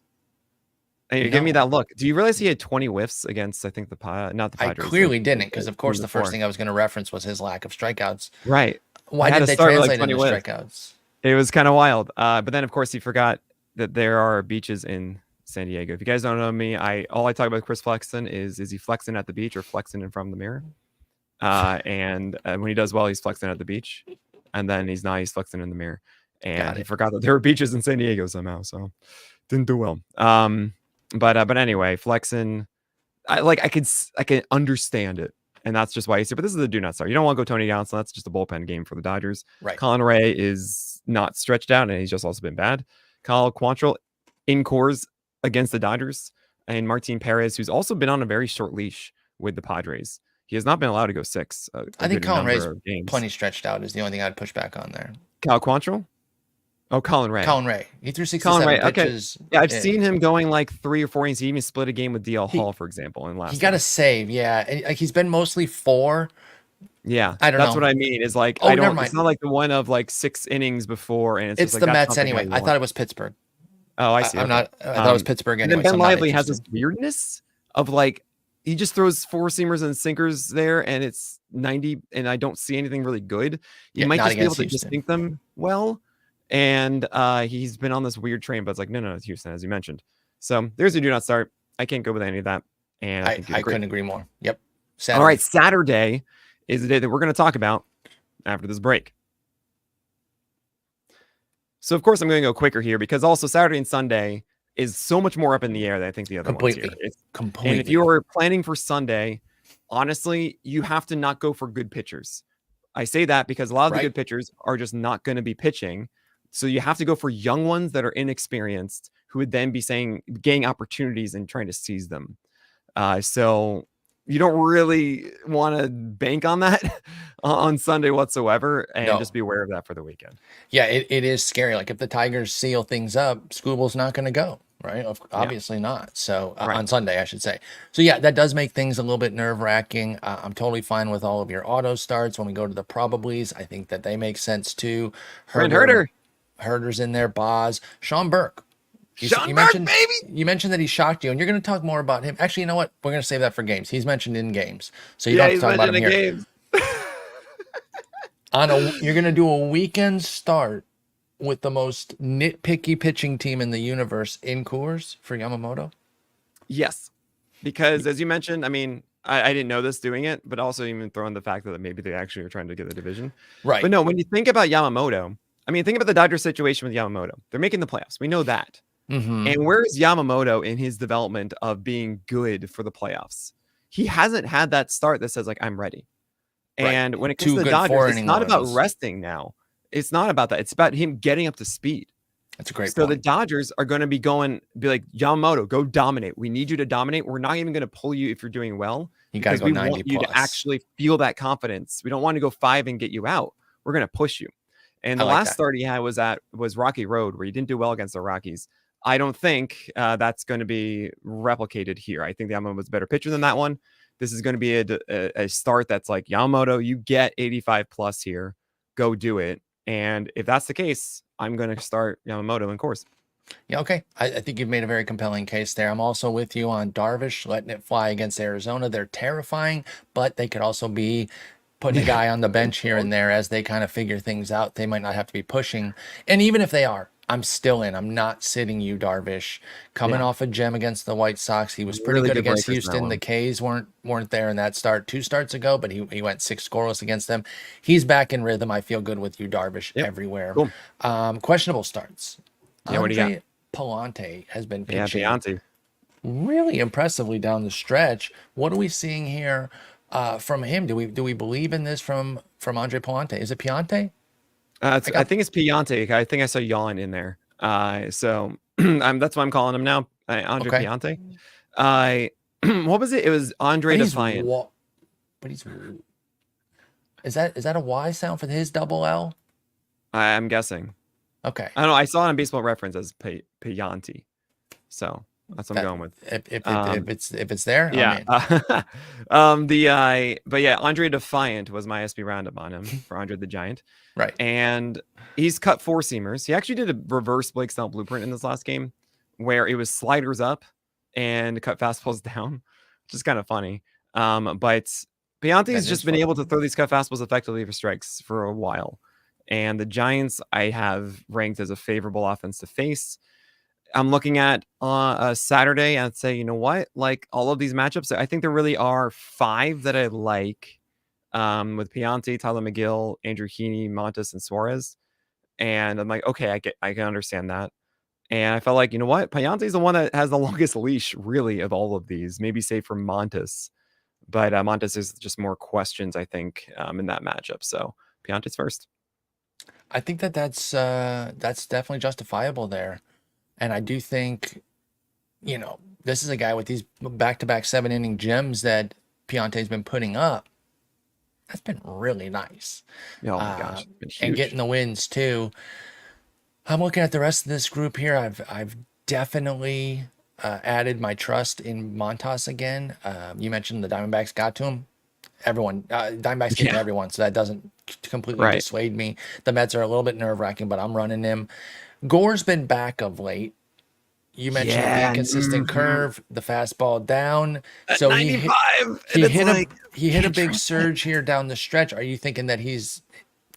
And you're giving me that look. Do you realize he had 20 whiffs against, I think, not the Padres? I clearly didn't, because of course the first thing I was going to reference was his lack of strikeouts. Right. Why did they translate into strikeouts? It was kind of wild. But then, of course, he forgot that there are beaches in San Diego. If you guys don't know me, all I talk about Chris Flexen is he flexing at the beach or flexing in front of the mirror? And when he does well, he's flexing at the beach. And then he's flexing in the mirror. And he forgot that there were beaches in San Diego somehow. So didn't do well. But anyway, flexing, I can understand it. And that's just why he's here. But this is a do not start. You don't want to go Tony Johnson. That's just a bullpen game for the Dodgers. Right. Colin Ray is not stretched out, and he's just also been bad. Kyle Quantrill in cores against the Dodgers. And Martin Perez, who's also been on a very short leash with the Padres. He has not been allowed to go 6. I think Colin Ray's plenty stretched out is the only thing I'd push back on there. Kyle Quantrill? Oh, Colin Ray. Colin Ray. He threw 67 pitches. Okay. Yeah, I've seen him going like 3 or 4 innings. He even split a game with DL Hall, for example, in last. He got a save, yeah. And he's been mostly 4. Yeah, I don't know. That's what I mean. Is like never mind. It's not like the one of like 6 innings before, and it's the Mets anyway. I thought it was Pittsburgh. Oh, I see. I thought it was Pittsburgh anyway. And then Ben Lively has this weirdness of like he just throws 4-seamers and sinkers there, and it's 90, and I don't see anything really good. You might just be able to distinct them well. And he's been on this weird train, but it's like, no, it's Houston, as you mentioned. So there's a do not start. I can't go with any of that. And I couldn't agree more. Yep. Saturday. All right. Saturday is the day that we're going to talk about after this break. So, of course, I'm going to go quicker here because also Saturday and Sunday is so much more up in the air than I think the other ones here. Completely. And if you are planning for Sunday, honestly, you have to not go for good pitchers. I say that because a lot of the good pitchers are just not going to be pitching. So you have to go for young ones that are inexperienced who would then be getting opportunities and trying to seize them. So you don't really want to bank on that on Sunday whatsoever, and just be aware of that for the weekend. Yeah, it is scary. Like if the Tigers seal things up, Scooble's not going to go, right? Obviously not. So on Sunday, I should say. So yeah, that does make things a little bit nerve-wracking. I'm totally fine with all of your auto starts. When we go to the probablys, I think that they make sense too. Herder's in there, Boz, Sean Burke. You mentioned that he shocked you, and you're going to talk more about him. Actually, you know what? We're going to save that for games. He's mentioned in games, so you don't have to talk about him here. You're going to do a weekend start with the most nitpicky pitching team in the universe in Coors for Yamamoto. Yes, because as you mentioned, I mean, I didn't know this doing it, but also even throwing the fact that maybe they actually are trying to get the division. Right. But no, when you think about Yamamoto, I mean, think about the Dodgers situation with Yamamoto. They're making the playoffs. We know that. Mm-hmm. And where is Yamamoto in his development of being good for the playoffs? He hasn't had that start that says like, I'm ready. Right. And when it comes to Two the good Dodgers, it's four-inning not about ones. resting now. It's not about that. It's about him getting up to speed. That's a great So the point. Dodgers are going to be like, Yamamoto, go dominate. We need you to dominate. We're not even going to pull you if you're doing well You got to because go we 90 want you to plus. actually feel that confidence. We don't want to go 5 and get you out. We're going to push you. And I the like last that. start he had was Rocky Road, where he didn't do well against the Rockies. I don't think that's going to be replicated here. I think the Yamamoto was a better pitcher than that one. This is going to be a start that's like, Yamamoto, you get 85 plus here. Go do it. And if that's the case, I'm going to start Yamamoto in course. Yeah, okay. I think you've made a very compelling case there. I'm also with you on Darvish letting it fly against Arizona. They're terrifying, but they could also be putting a guy on the bench here and there as they kind of figure things out. They might not have to be pushing. And even if they are, I'm still in. I'm not sitting you, Darvish. Coming Yeah. off a gem against the White Sox. He was pretty Really good good against breakers in that Houston. The one. K's weren't there in that start 2 starts ago, but he went 6 scoreless against them. He's back in rhythm. I feel good with you, Darvish, Yep. everywhere. Cool. Questionable starts. Yeah, what do you got? Andre Palante has been Yeah, pitching Beyonce. really impressively down the stretch. What are we seeing here from him? Do we believe in this from Andre Palante? Is it Piante? I got think it's Piante. I think I saw Yawn in there. So that's what I'm calling him now. Andre Okay, Piante. I what was it? It was Andre but he's Defiant. but he's is that a Y sound for his double L? I'm guessing. Okay, I don't know. I saw it on Baseball Reference as Piante. So that's what I'm that going with. if it's there, Yeah. I'm in. But yeah, Andre Defiant was my SB roundup on him for Andre the Giant. Right. And he's cut 4-seamers. He actually did a reverse Blake Snell blueprint in this last game where it was sliders up and cut fastballs down, which is kind of funny. But Piante's just been able to throw these cut fastballs effectively for strikes for a while. And the Giants I have ranked as a favorable offense to face. I'm looking at a Saturday and say, you know what? Like all of these matchups, I think there really are 5 that I like. With Piante, Tyler McGill, Andrew Heaney, Montes, and Suarez. And I'm like, okay, I can understand that. And I felt like, you know what? Piante's the one that has the longest leash, really, of all of these. Maybe save for Montes. But Montes is just more questions, I think, in that matchup. So Piante's first. I think that's definitely justifiable there, and I do think, this is a guy with these back-to-back 7-inning gems that Piante's been putting up. That's been really nice. Oh my gosh, and getting the wins too. I'm looking at the rest of this group here. I've definitely added my trust in Montas again. You mentioned the Diamondbacks got to him. Diamondbacks get to everyone, so that doesn't completely dissuade me. The Mets are a little bit nerve-wracking, but I'm running him. Gore's been back of late. You mentioned the inconsistent curve, the fastball down. So 95, he hit a big surge here down the stretch. Are you thinking that he's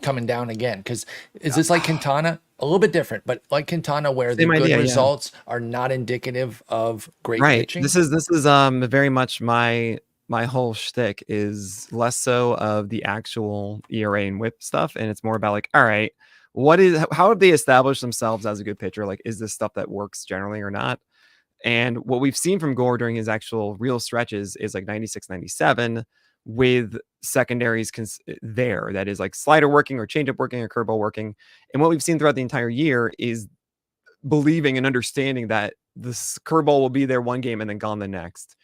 coming down again? Because is this like Quintana? A little bit different, but like Quintana, where the good results are not indicative of great pitching. This is very much my whole shtick is less so of the actual ERA and WHIP stuff, and it's more about like, all right, how have they established themselves as a good pitcher? Like, is this stuff that works generally or not? And what we've seen from Gore during his actual real stretches is like 96, 97 with secondaries there. That is like slider working or changeup working or curveball working. And what we've seen throughout the entire year is believing and understanding that this curveball will be there one game and then gone the next.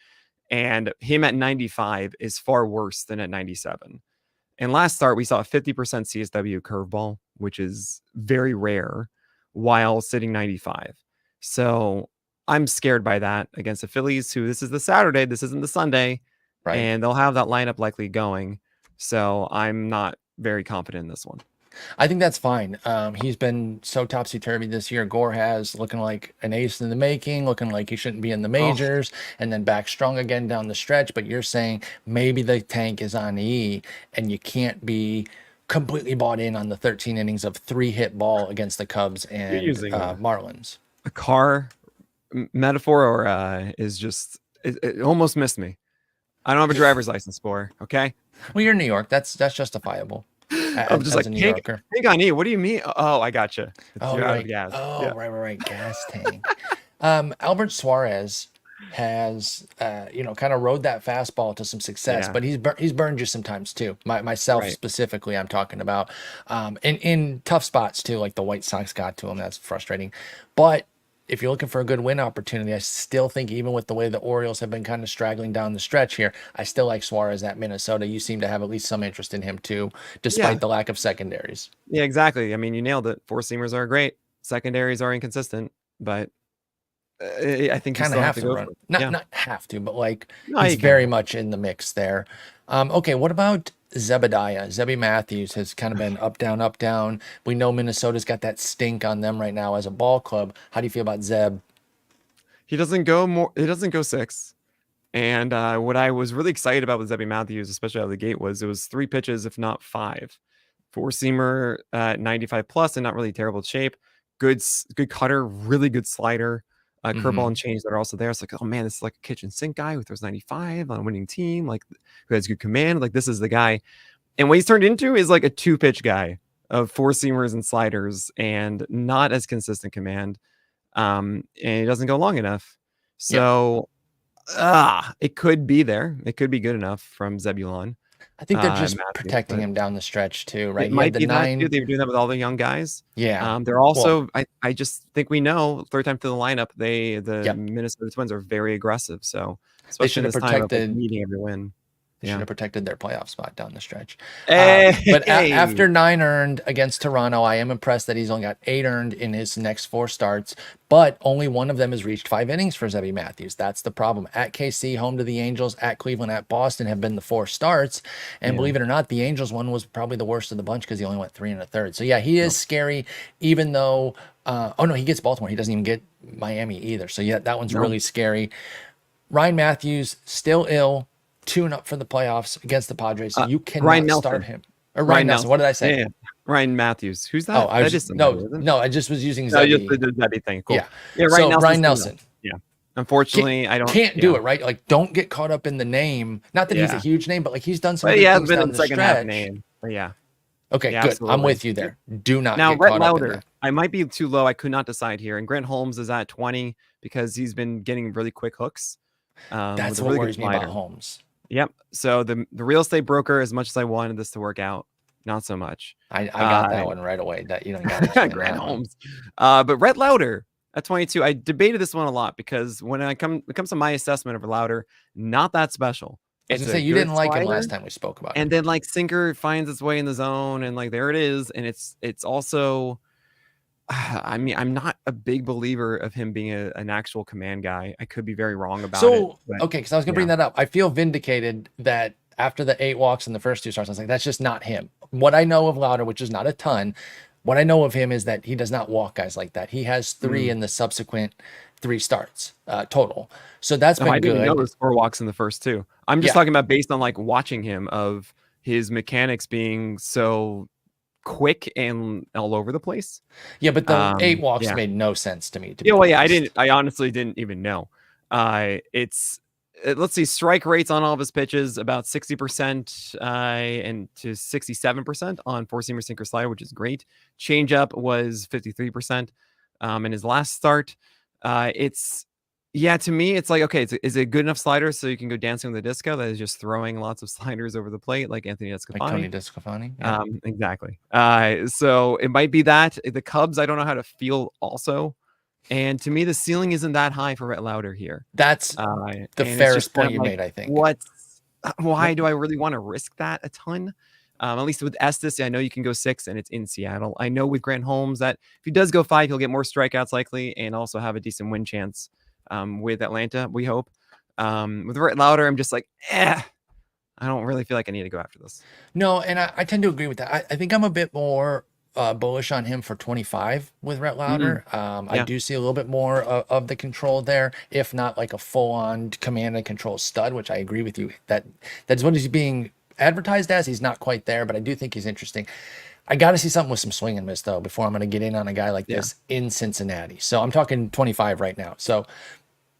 And him at 95 is far worse than at 97. And last start, we saw a 50% CSW curveball, which is very rare, while sitting 95. So I'm scared by that against the Phillies, who this is the Saturday, this isn't the Sunday, and they'll have that lineup likely going. So I'm not very confident in this one. I think that's fine. He's been so topsy-turvy this year. Gore has looking like an ace in the making, looking like he shouldn't be in the majors, and then back strong again down the stretch. But you're saying maybe the tank is on E, and you can't be completely bought in on the 13 innings of 3-hit ball against the Cubs and Marlins. A car metaphor or is just it almost missed me. I don't have a driver's license, Sporer. Okay. Well, you're in New York. That's justifiable. I'm just like, tank on E. What do you mean? Oh, I gotcha. You're out of gas. Oh, yeah. Right. Gas tank. Albert Suarez has, kind of rode that fastball to some success, Yeah, but he's burned you sometimes too. Myself right. specifically, I'm talking about, in tough spots too, like the White Sox got to him. That's frustrating. But if you're looking for a good win opportunity, I still think even with the way the Orioles have been kind of straggling down the stretch here, I still like Suarez at Minnesota. You seem to have at least some interest in him too, despite Yeah, the lack of secondaries. yeah, exactly. I mean, you nailed it. Four seamers are great. Secondaries are inconsistent, but I think you Kind of still have have to to go run, for it. not Yeah. not have to, but like No, he's you can. very much in the mix there. Okay, what about Zebediah? Zebby Matthews has kind of been up down up down. We know Minnesota's got that stink on them right now as a ball club. How do you feel about Zeb? He doesn't go more. He doesn't go six. And what I was really excited about with Zebby Matthews, especially out of the gate, was it was three pitches, if not five. Four seamer, 95 plus, and not really terrible shape. Good cutter, really good slider. Curveball Hmm. and change that are also there. It's like, oh man, this is like a kitchen sink guy who throws 95 on a winning team, like who has good command. Like this is the guy. And what he's turned into is like a two pitch guy of four seamers and sliders, and not as consistent command. And he doesn't go long enough. Yep. So it could be there. It could be good enough from Zebulon I think they're just Matthews, protecting but him down the stretch too, it right? He had might the be that too. 9. They were doing that with all the young guys. Yeah. They're Well, also I just think we know third time through the lineup, the yep. Minnesota Twins are very aggressive. So They especially should in have this time of like protected needing every win. They should Yeah. have protected their playoff spot down the stretch. But Hey, after 9 earned against Toronto, I am impressed that he's only got 8 earned in his next 4 starts, but only one of them has reached 5 innings for Zebby Matthews. That's the problem. At KC, home to the Angels, at Cleveland, at Boston have been the 4 starts. And yeah. believe it or not, the Angels one was probably the worst of the bunch because he only went 3 1/3. So yeah, he is Nope. scary, even though, oh no, he gets Baltimore. He doesn't even get Miami either. So yeah, that one's No. really scary. Ryan Matthews still ill, tune up for the playoffs against the Padres. Uh, You Ryan cannot start Nelson. him. Or Ryan Ryan Nelson. What Nelson. did I Yeah, say? yeah. Ryan Matthews. Who's Oh, that? I was That is just somebody, no, isn't it? no. I just was using No, just Zebby. the Zebby thing. Cool. Yeah. Yeah, Ryan So Nelson's Ryan still no. Nelson Yeah. can't, Unfortunately, I don't. can't do Yeah. it right. Like, don't get caught up in the name. Not that he's a Yeah. huge name, but like he's done some But he good has things been in down the the second half stretch. name. But yeah. Okay, Yeah, good. I'm absolutely. with you there. Do not Now, get Rhett caught up in Lauder, that. I might be too low. I could not decide here. And Grant Holmes is at 20 because he's been getting really quick hooks with That's a what really good worries me about slider. Holmes. Yep. So the real estate broker, as much as I wanted this to work out, not so much. I got Uh, that one right away. That you don't got to explain Grant that one. Holmes. But Rhett Lauder at 22, I debated this one a lot because when it comes to my assessment of Lauder, not that special. I was It's gonna a say you good didn't like him slider. last time we spoke about And him. then like sinker finds its way in the zone, and like there it is. And it's also, I mean, I'm not a big believer of him being an actual command guy. I could be very wrong about it, So, but okay, because I was gonna yeah. bring that up. I feel vindicated that after the 8 walks in the first 2 starts, I was like, that's just not him. What I know of Lauder, which is not a ton, what I know of him is that he does not walk guys like that. He has 3 Mm. in the subsequent 3 starts total. So that's Oh, I been didn't even know good. those 4 walks in the first two. I'm just Yeah. talking about based on like watching him of his mechanics being so quick and all over the place. Yeah, but the 8 walks Yeah. made no sense to me, to Yeah, be well, yeah, honest. I honestly didn't even know. It's let's see, strike rates on all of his pitches about 60% and to 67% on four seamer sinker slider, which is great. Changeup was 53% in his last start. It's yeah, to me, it's like okay, is it a good enough slider so you can go dancing with the disco that is just throwing lots of sliders over the plate like Anthony Like Tony Descafani? DeSclafani. Yeah. Exactly. So it might be that the Cubs. I don't know how to feel also. And to me, the ceiling isn't that high for Rhett Lauder here. That's And the it's just fairest kind point of you like, made, I think. what's why do I really want to risk that a ton? At least with Estes, I know you can go 6 and it's in Seattle. I know with Grant Holmes that if he does go 5, he'll get more strikeouts likely and also have a decent win chance with Atlanta, we hope. With Rhett Lauder, I'm just like, I don't really feel like I need to go after this. No, and I tend to agree with that. I think I'm a bit more bullish on him for 25 with Rhett Lauder. I Yeah. do see a little bit more of the control there, if not like a full-on command and control stud, which I agree with you. That's what he's being advertised as. He's not quite there, but I do think he's interesting. I got to see something with some swing and miss though before I'm going to get in on a guy like Yeah. this in Cincinnati. So I'm talking 25 right now. So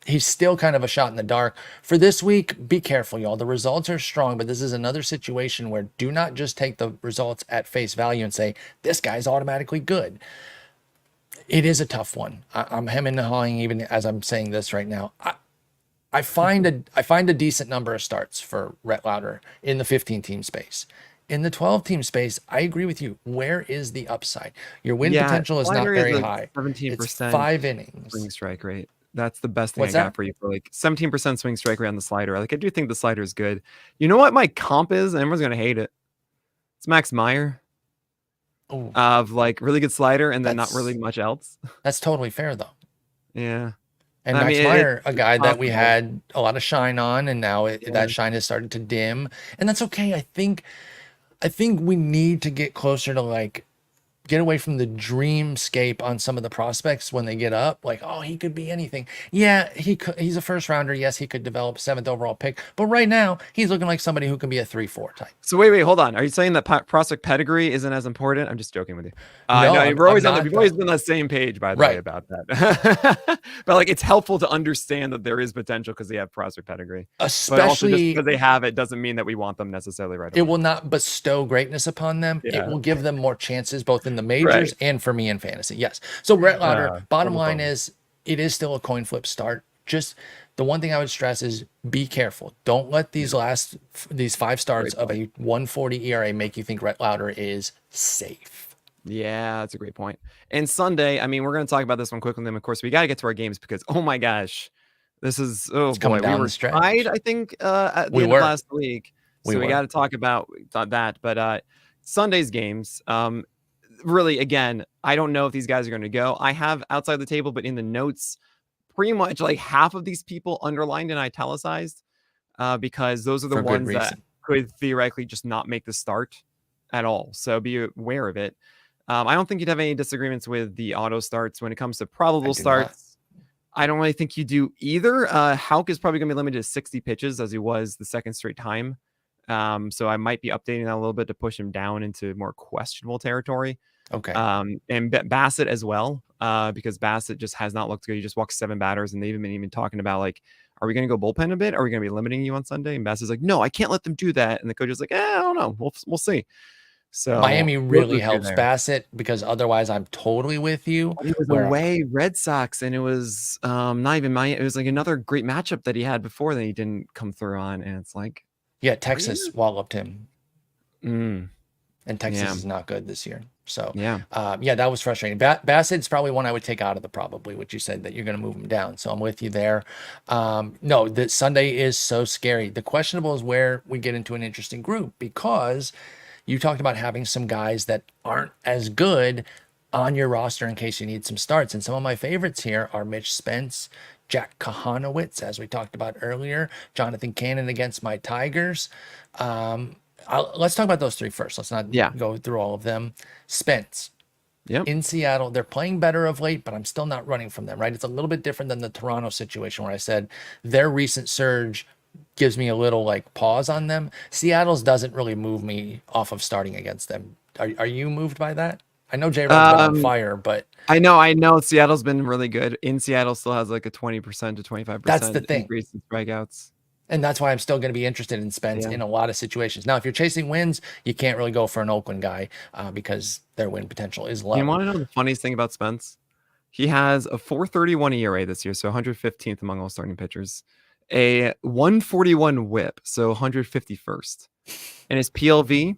he's still kind of a shot in the dark. For this week, be careful, y'all. The results are strong, but this is another situation where do not just take the results at face value and say, this guy's automatically good. It is a tough one. I'm hemming and hawing even as I'm saying this right now. I find a decent number of starts for Rhett Lauder in the 15-team space. In the 12-team space, I agree with you. Where is the upside? Your win Yeah, potential is not slider is very a high. It's 17% 5 swing innings. strike rate. That's the best thing I What's got that? for you for like 17% swing strike rate on the slider. Like I do think the slider is good. You know what my comp is? And everyone's gonna hate it. It's Max Meyer Oh, of like really good slider and then not really that's much else. that's totally fair though. Yeah. And I mean Max Meyer, a it's guy that we possible. had a lot of shine on, and now Yeah. that shine has started to dim, and that's okay. I think we need to get closer to like get away from the dreamscape on some of the prospects when they get up. Like, oh, he could be anything. Yeah, he's a first rounder. Yes, he could develop 7th overall pick. But right now, he's looking like somebody who can be a 3-4 type. So wait, hold on. Are you saying that prospect pedigree isn't as important? I'm just joking with you. No, No, I'm not we've always though. been on the same page, by the way, Right. about that. But like, it's helpful to understand that there is potential because they have prospect pedigree. But also, just Especially because they have it doesn't mean that we want them necessarily right it away. will not bestow greatness upon them. It Yeah, will give them more chances both in the majors right. and for me in fantasy. Yes. So Brett Lauder, bottom line Homophobe. is it is still a coin flip start. Just the one thing I would stress is be careful. Don't let these these 5 starts Great of point. a 140 ERA make you think Brett Lauder is safe. Yeah, that's a great point. And Sunday, I mean, we're going to talk about this one quickly. And then, of course, we got to get to our games because, oh my gosh, this is, oh It's coming boy, we down were the tied, stretch. I think, at the We end of were. last week. We So we got were. to talk about that. But Sunday's games, really, again, I don't know if these guys are going to go. I have outside the table, but in the notes, pretty much like half of these people underlined and italicized because those are the For good ones that reason. could theoretically just not make the start at all. So be aware of it. I don't think you'd have any disagreements with the auto starts when it comes to I probable do not. starts. I don't really think you do either. Hauk is probably going to be limited to 60 pitches as he was the second straight time. So I might be updating that a little bit to push him down into more questionable territory. Okay. And Bassett as well, because Bassett just has not looked good. He just walked 7 batters, and they've been even talking about like, are we going to go bullpen a bit? Are we going to be limiting you on Sunday? And Bassett's like, no, I can't let them do that. And the coach is like, I don't know. We'll see. So Miami both really those two helps there. Bassett because otherwise I'm totally with you. But it was Where away Red Sox, and it was not even my. It was like another great matchup that he had before that he didn't come through on, and it's like, yeah, are you? Texas walloped him, Mm, and Texas yeah, is not good this year. So, yeah. yeah, that was frustrating. Bassett's probably one I would take out of the probably, which you said that you're going to move him down. So I'm with you there. No, the Sunday is so scary. The questionable is where we get into an interesting group because you talked about having some guys that aren't as good on your roster in case you need some starts. And some of my favorites here are Mitch Spence, Jack Kahanowitz, as we talked about earlier, Jonathan Cannon against my Tigers. Let's talk about those 3 first. Let's not Yeah. go through all of them. Spence Yep. in Seattle, they're playing better of late, but I'm still not running from them, right? It's a little bit different than the Toronto situation where I said their recent surge gives me a little like pause on them. Seattle's doesn't really move me off of starting against them. Are you moved by that? I know J Rod's been on Um, fire, but I know Seattle's been really good. In Seattle still has like a 20% to that's the 25% thing. increase in strikeouts. And that's why I'm still going to be interested in Spence Yeah. in a lot of situations. Now, if you're chasing wins, you can't really go for an Oakland guy because their win potential is You low. want to know the funniest thing about Spence? He has a 4.31 ERA this year, so 115th among all starting pitchers. A 141 WHIP, so 151st. And his PLV,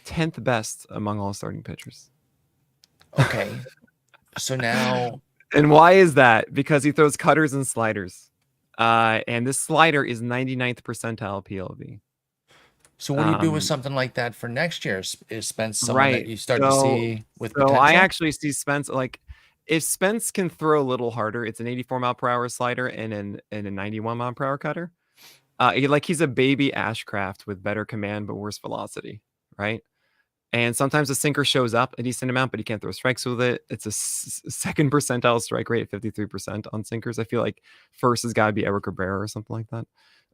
10th best among all starting pitchers. Okay. So now, And why is that? Because he throws cutters and sliders. And this slider is 99th percentile PLV. so what do you do with something like that for next year? Is Spence someone that Right. you start to see with So I potential? actually see Spence like if Spence can throw a little harder, it's an 84 mile per hour slider and a 91 mile per hour cutter. He's a baby Ashcraft with better command but worse velocity, right? And sometimes a sinker shows up a decent amount, but he can't throw strikes with it. It's a second percentile strike rate, 53% on sinkers. I feel like first has got to be Eric Cabrera or something like that,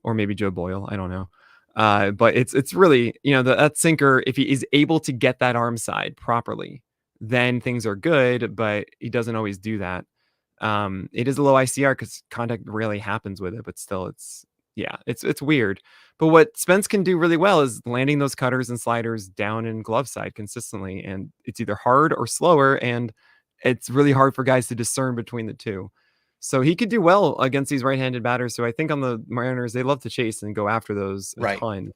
or maybe Joe Boyle. I don't know. But it's really, that sinker, if he is able to get that arm side properly, then things are good, but he doesn't always do that. It is a low ICR because contact rarely happens with it, but still it's weird. But what Spence can do really well is landing those cutters and sliders down in glove side consistently, and it's either hard or slower, and it's really hard for guys to discern between the two. So he could do well against these right-handed batters. So I think on the Mariners, they love to chase and go after those a Right. ton.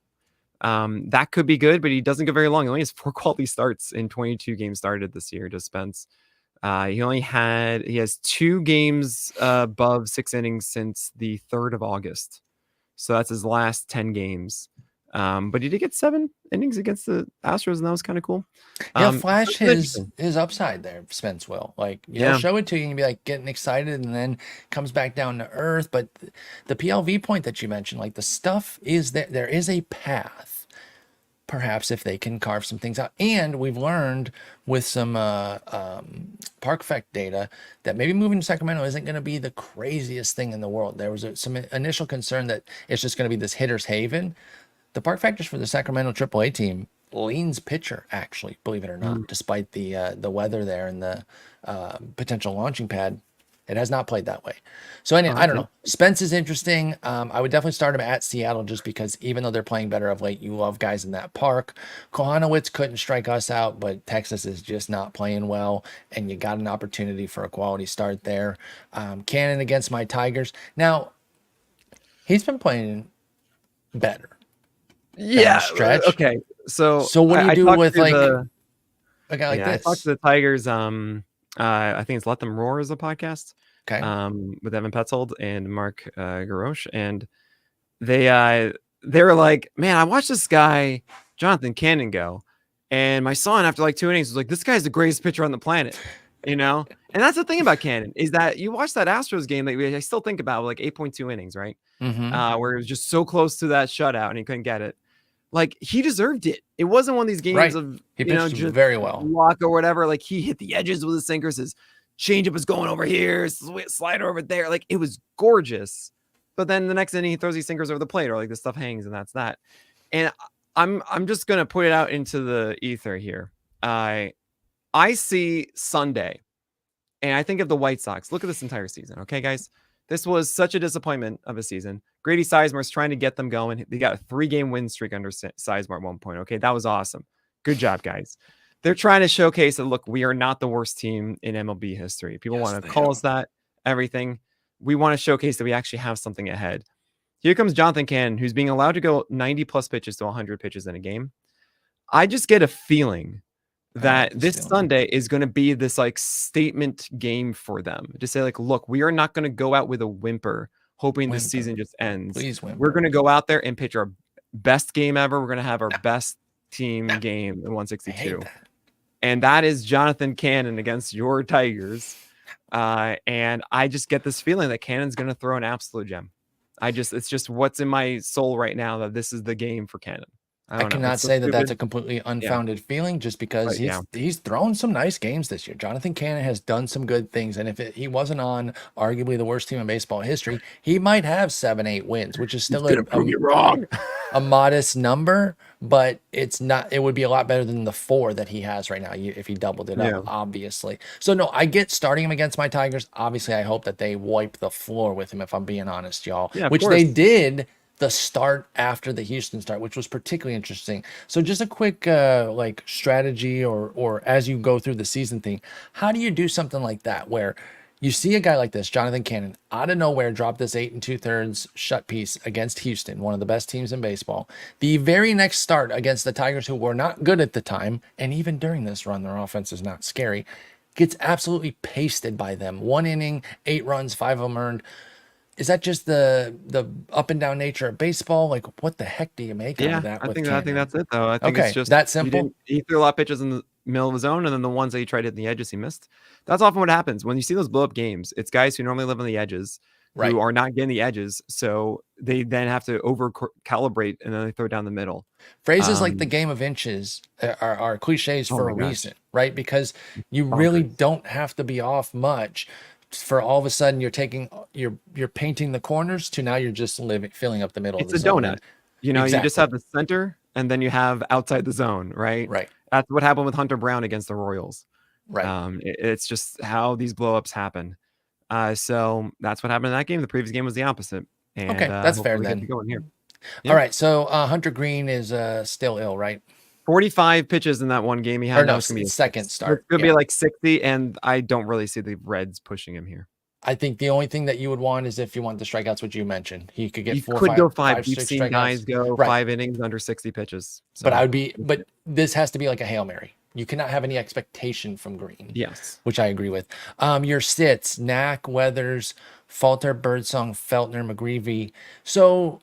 That could be good, but he doesn't go very long. He only has 4 quality starts in 22 games started this year, does Spence. He has 2 games above 6 innings since the 3rd of August. So that's his last 10 games. But he did get 7 innings against the Astros, and that was kind of cool. He'll So flash it's his upside there, Spence will. Like, he'll Yeah. show it to you and you'll be like getting excited, and then comes back down to earth. But the PLV point that you mentioned, like, the stuff is that there is a path, perhaps, if they can carve some things out. And we've learned with some park effect data that maybe moving to Sacramento isn't going to be the craziest thing in the world. There was some initial concern that it's just going to be this hitter's haven. The park factors for the Sacramento AAA team leans pitcher, actually, believe it or not, despite the weather there and the potential launching pad. It has not played that way. So anyway, I don't know. Spence is interesting. I would definitely start him at Seattle just because even though they're playing better of late, you love guys in that park. Kohanowitz couldn't strike us out, but Texas is just not playing well, and you got an opportunity for a quality start there. Cannon against my Tigers. Now, he's been playing better. Yeah. Stretch. Okay. So what do you do with like a guy like I this? talked to the Tigers. I think it's Let Them Roar is a podcast. Okay. With Evan Petzold and Mark Garoche, and they were like, man, I watched this guy Jonathan Cannon go, and my son after like 2 innings was like, this guy's the greatest pitcher on the planet, And that's the thing about Cannon is that you watch that Astros game that I still think about, like 8.2 innings, right? Where it was just so close to that shutout and he couldn't get it. Like, he deserved it. It wasn't one of these games of, he pitched just very well, luck or whatever. Like, he hit the edges with his sinkers. His changeup was going over here, slider over there. Like, it was gorgeous. But then the next inning, he throws these sinkers over the plate, or like the stuff hangs, and that's that. And I'm just gonna put it out into the ether here. I see Sunday, and I think of the White Sox. Look at this entire season, okay, guys. This was such a disappointment of a season. Grady Sizemore's trying to get them going. They got a 3-game win streak under Sizemore at one point. Okay, that was awesome. Good job, guys. They're trying to showcase that, look, we are not the worst team in MLB history. People want to call us that, everything. We want to showcase that we actually have something ahead. Here comes Jonathan Cannon, who's being allowed to go 90-plus pitches to 100 pitches in a game. I just get a feeling that this Sunday is going to be this like statement game for them to say, like, look, we are not going to go out with a whimper hoping this season just ends. Please whimper. We're going to go out there and pitch our best game ever. We're going to have our best team game in 162. And that is Jonathan Cannon against your Tigers. And I just get this feeling that Cannon's going to throw an absolute gem. It's just what's in my soul right now that this is the game for Cannon. I cannot say that that's a completely unfounded feeling, just because he's thrown some nice games this year. Jonathan Cannon has done some good things, and if he wasn't on arguably the worst team in baseball history, he might have 7-8 wins, which is still a modest number, but it's not. It would be a lot better than the 4 that he has right now if he doubled it up, obviously. So no, I get starting him against my Tigers. Obviously, I hope that they wipe the floor with him, if I'm being honest, y'all, which they did the start after the Houston start, which was particularly interesting. So just a quick like strategy or as you go through the season thing, how do you do something like that where you see a guy like this, Jonathan Cannon, out of nowhere drop this 8 2/3 shut piece against Houston, one of the best teams in baseball. The very next start against the Tigers, who were not good at the time, and even during this run, their offense is not scary, gets absolutely pasted by them. 1 inning, 8 runs, 5 of them earned. Is that just the up and down nature of baseball? Like, what the heck do you make out of that? I think that's it, though. I think it's just that simple. He threw a lot of pitches in the middle of the zone, and then the ones that he tried to hit in the edges, he missed. That's often what happens when you see those blow up games. It's guys who normally live on the edges who are not getting the edges, so they then have to over calibrate, and then they throw down the middle. Phrases like the game of inches are cliches for a reason, right? Because you really don't have to be off much for all of a sudden you're painting the corners to now you're just filling up the middle. It's a donut. You just have the center and then you have outside the zone, right? Right. That's what happened with Hunter Brown against the Royals. Right. It's just how these blowups happen. So that's what happened in that game. The previous game was the opposite. And, okay, that's fair then. Going here. All right, so Hunter Green is still ill, right? 45 pitches in that one game he had. Or no, second start. It's going to be like 60, and I don't really see the Reds pushing him here. I think the only thing that you would want is if you want the strikeouts, which you mentioned. He could get You four, could go five, 5. five, We've six seen guys strikeouts. go Right. 5 innings under 60 pitches. But So, but this has to be like a Hail Mary. You cannot have any expectation from Green, yes. which I agree with. Your sits, Knack, Weathers, Falter, Birdsong, Feltner, McGreevy. So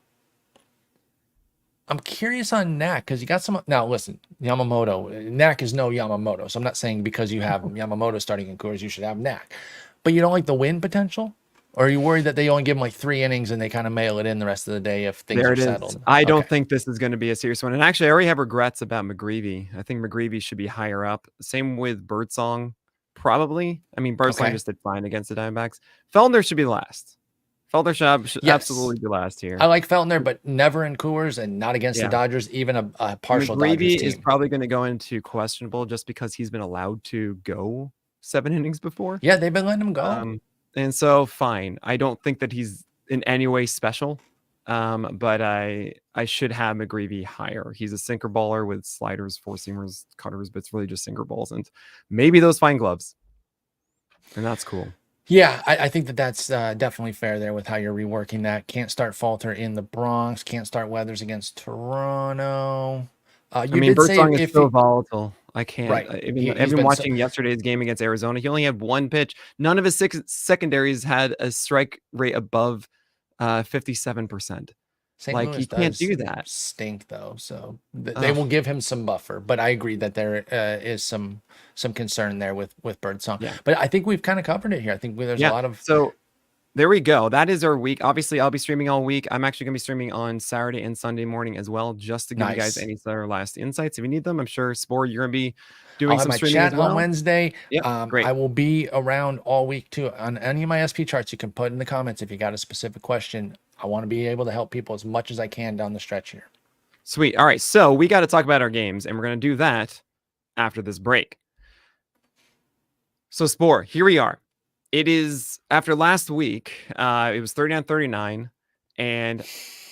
I'm curious on Knack because you got some. Now, listen, Yamamoto. Knack is no Yamamoto. So I'm not saying because you have Yamamoto starting in Coors, you should have Knack. But you don't like the win potential? Or are you worried that they only give him like 3 innings and they kind of mail it in the rest of the day if things There are it is. settled? I Okay. don't think this is going to be a serious one. And actually, I already have regrets about McGreevy. I think McGreevy should be higher up. Same with Birdsong, probably. I mean, Birdsong Okay. just did fine against the Diamondbacks. Felder should be last. Felder should Yes. absolutely be last here. I like Feltner, but never in Coors and not against the Yeah. Dodgers, even a partial Dodgers McGreevy team. is probably going to go into questionable just because he's been allowed to go 7 innings before. Yeah, they've been letting him go. And so, fine. I don't think that he's in any way special. But I should have McGreevy higher. He's a sinker baller with sliders, four seamers, cutters, but it's really just sinker balls and maybe those fine gloves. And that's cool. Yeah, I think that's definitely fair there with how you're reworking that. Can't start Falter in the Bronx. Can't start Weathers against Toronto. I mean, Birdsong is so volatile. I can't. Right. Even watching yesterday's game against Arizona, he only had 1 pitch. None of his 6 secondaries had a strike rate above 57%. St. Like, Louis you can't do that. Stink though, so they will give him some buffer. But I agree that there is some concern there with Birdsong. Yeah. But I think we've kind of covered it here. I think there's a lot of. So there we go. That is our week. Obviously, I'll be streaming all week. I'm actually going to be streaming on Saturday and Sunday morning as well, just to give you guys any last insights if you need them. I'm sure, Sporer, you're going to be doing some streaming chat as well on Wednesday. Yeah, great. I will be around all week too. On any of my SP charts, you can put in the comments if you got a specific question. I want to be able to help people as much as I can down the stretch here. Sweet. All right. So we got to talk about our games, and we're going to do that after this break. So, Sporer, here we are. It is after last week. It was 39-39. And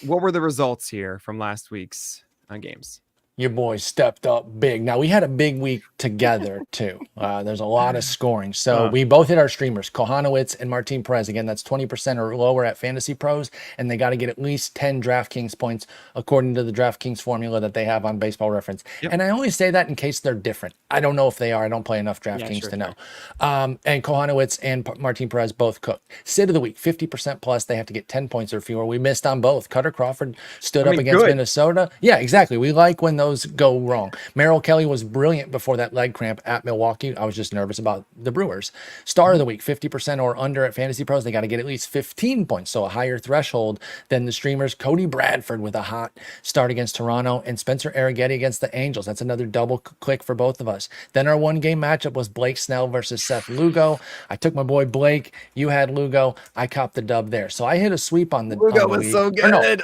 what were the results here from last week's games? Your boys stepped up big. Now, we had a big week together, too. There's a lot of scoring. So we both hit our streamers, Kohanowitz and Martin Perez. Again, that's 20% or lower at Fantasy Pros, and they got to get at least 10 DraftKings points according to the DraftKings formula that they have on Baseball Reference. Yep. And I only say that in case they're different. I don't know if they are. I don't play enough DraftKings to know. And Kohanowitz and Martin Perez both cooked. Sit of the week, 50% plus. They have to get 10 points or fewer. We missed on both. Cutter Crawford stood up against Minnesota. Yeah, exactly. We like when those go wrong. Merrill Kelly was brilliant before that leg cramp at Milwaukee. I was just nervous about the Brewers. Star of the week, 50% or under at Fantasy Pros. They got to get at least 15 points, so a higher threshold than the streamers. Cody Bradford with a hot start against Toronto, and Spencer Arrighetti against the Angels. That's another double click for both of us. Then our 1-game matchup was Blake Snell versus Seth Lugo. I took my boy Blake. You had Lugo. I copped the dub there. So I hit a sweep on the Lugo was so good.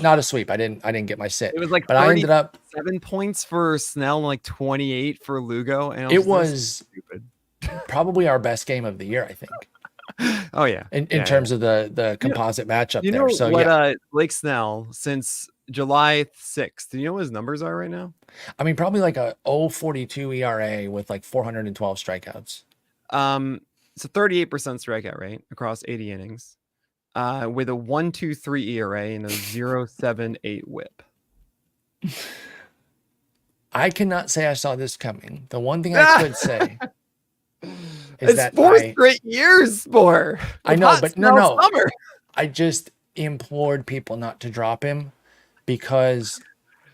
Not a sweep. I didn't get my sit. It was like but I ended up 7 points for Snell and like 28 for Lugo. And it was stupid. Probably our best game of the year, I think. Oh yeah. In terms of the composite matchup you there. Know so what, Blake Snell since July 6th. Do you know what his numbers are right now? I mean, probably like a 0.42 ERA with like 412 strikeouts. It's a 38% strikeout rate across 80 innings. With a 1.23 ERA and a 0.78 WHIP. I cannot say I saw this coming. The one thing I could say is it's that 4 straight years, Sporer. I know, but no. Summer. I just implored people not to drop him because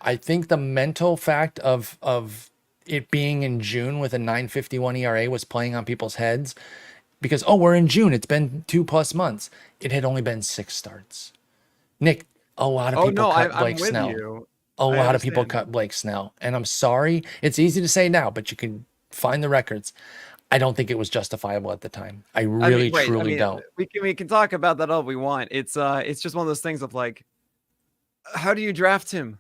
I think the mental fact of it being in June with a 9.51 ERA was playing on people's heads. Because, we're in June. It's been 2+ months. It had only been 6 starts. Nick, a lot of people cut Blake Snell. A lot of people cut Blake Snell. And I'm sorry. It's easy to say now, but you can find the records. I don't think it was justifiable at the time. I truly don't. We can talk about that all we want. It's just one of those things of like, how do you draft him?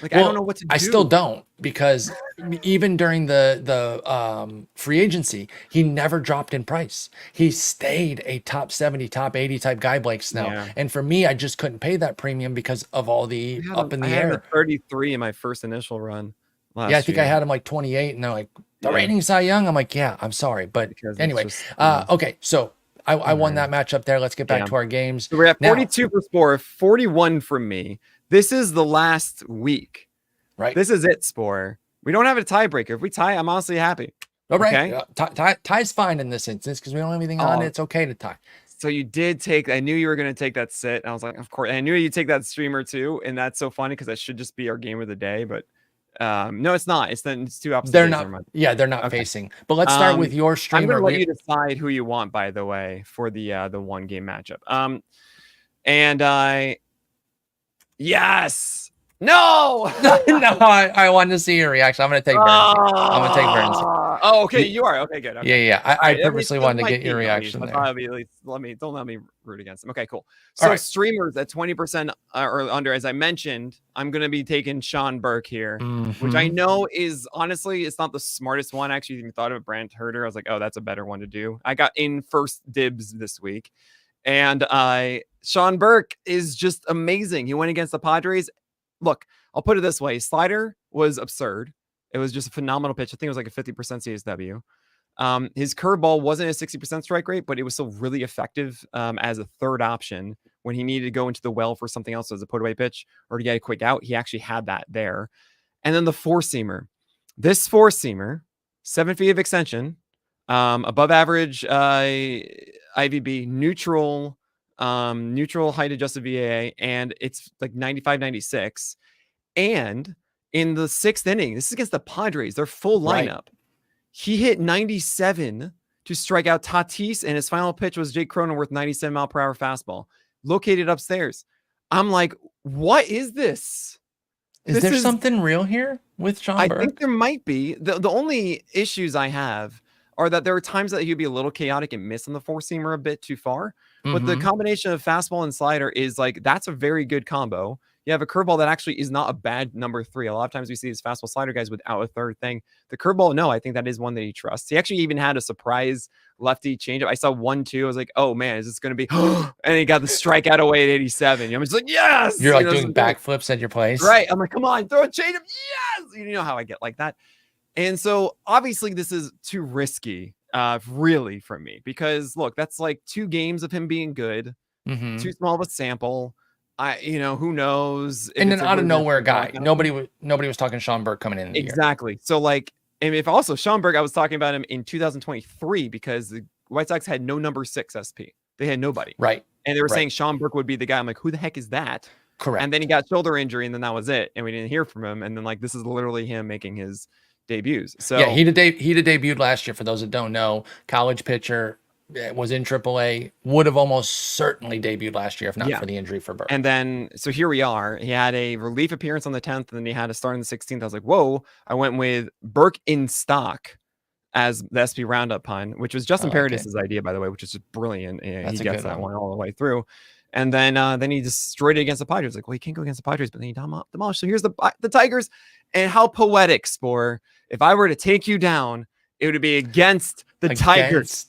Like, I don't know what to do. I still don't, because even during the free agency, he never dropped in price. He stayed a top 70, top 80 type guy, Blake Snell. Yeah. And for me, I just couldn't pay that premium because of all the up in the air. I had a 33 in my first initial run. I think I had him like 28, and they're like, the rating Cy Young. I'm like, yeah, I'm sorry. But anyway, okay. So I All won right. that matchup there. Let's get back Yeah. to our games. So we're at Now, 42 for Spore, 41 from me. This is the last week. right. This is it, Spore. We don't have a tiebreaker. If we tie, I'm honestly happy. All right. Okay. Tie's fine in this instance because we don't have anything on it. Oh, It's okay to tie. so you did take. I knew you were going to take that sit. I was like, of course. And I knew you'd take that streamer too. And that's so funny because that should just be our game of the day. But no, it's not. It's two opposite They're days. not. Never mind. Yeah, they're not Okay. facing. But let's start with your I'm going streamer. to let you decide who you want, by the way, for the one game matchup. And I, yes. No. No, I wanted to see your reaction. I'm going to take Burns. I'm going to take Burns. Oh, okay. You are okay. Good. Okay. Yeah. I Right, purposely wanted to get your reaction I there. thought it'd be at least, don't let me root against him. Okay, cool. So right. streamers at 20% or under, as I mentioned, I'm gonna be taking Sean Burke here, which I know is honestly it's not the smartest one. I actually even thought of Brant Herder. I was like, oh, that's a better one to do. I got in first dibs this week, and Sean Burke is just amazing. He went against the Padres. Look, I'll put it this way: slider was absurd. It was just a phenomenal pitch. I think it was like a 50% CSW. His curveball wasn't a 60% strike rate, but it was still really effective as a third option when he needed to go into the well for something else as a put away pitch or to get a quick out. He actually had that there. And then the four seamer. This four seamer, 7 feet of extension, above average IVB, neutral height adjusted VAA, and it's like 95, 96. And in the sixth inning, this is against the Padres, their full lineup. Right. He hit 97 to strike out Tatis, and his final pitch was Jake Cronenworth 97-mile-per-hour fastball, located upstairs. I'm like, what is this? Is there something real here with Sean Burke? I think there might be. The only issues I have are that there are times that he'd be a little chaotic and miss on the four-seamer a bit too far. But the combination of fastball and slider is like, that's a very good combo. You have a curveball that actually is not a bad number three. A lot of times we see these fastball slider guys without a third thing. The curveball, no, I think that is one that he trusts. He actually even had a surprise lefty changeup. I saw 1-2. I was like, oh man, is this going to be? And he got the strikeout away at 87. I'm just like, yes. You're like doing backflips at your place. Right. I'm like, come on, throw a changeup. Yes. You know how I get like that. And so obviously this is too risky, really, for me, because look, that's like 2 games of him being good, too small of a sample. Who knows? And then out of nowhere guy. Nobody was talking Sean Burke coming in the exactly. Year. So like, and if also Sean Burke, I was talking about him in 2023 because the White Sox had no number 6 SP. They had nobody. Right. And they were saying Sean Burke would be the guy. I'm like, who the heck is that? Correct. And then he got shoulder injury, and then that was it. And we didn't hear from him. And then like, this is literally him making his debuts. So yeah, he debuted last year. For those that don't know, college pitcher, was in AAA, would have almost certainly debuted last year if not for the injury for Burke. And then, so here we are. He had a relief appearance on the 10th, and then he had a start on the 16th. I was like, whoa. I went with Burke in stock as the SP Roundup pun, which was Justin Paradis' idea, by the way, which is just brilliant. He gets that one all the way through. And then he destroyed it against the Padres. Like, well, he can't go against the Padres, but then he demolished. So here's the Tigers. And how poetic, Spore. If I were to take you down, it would be against the Tigers.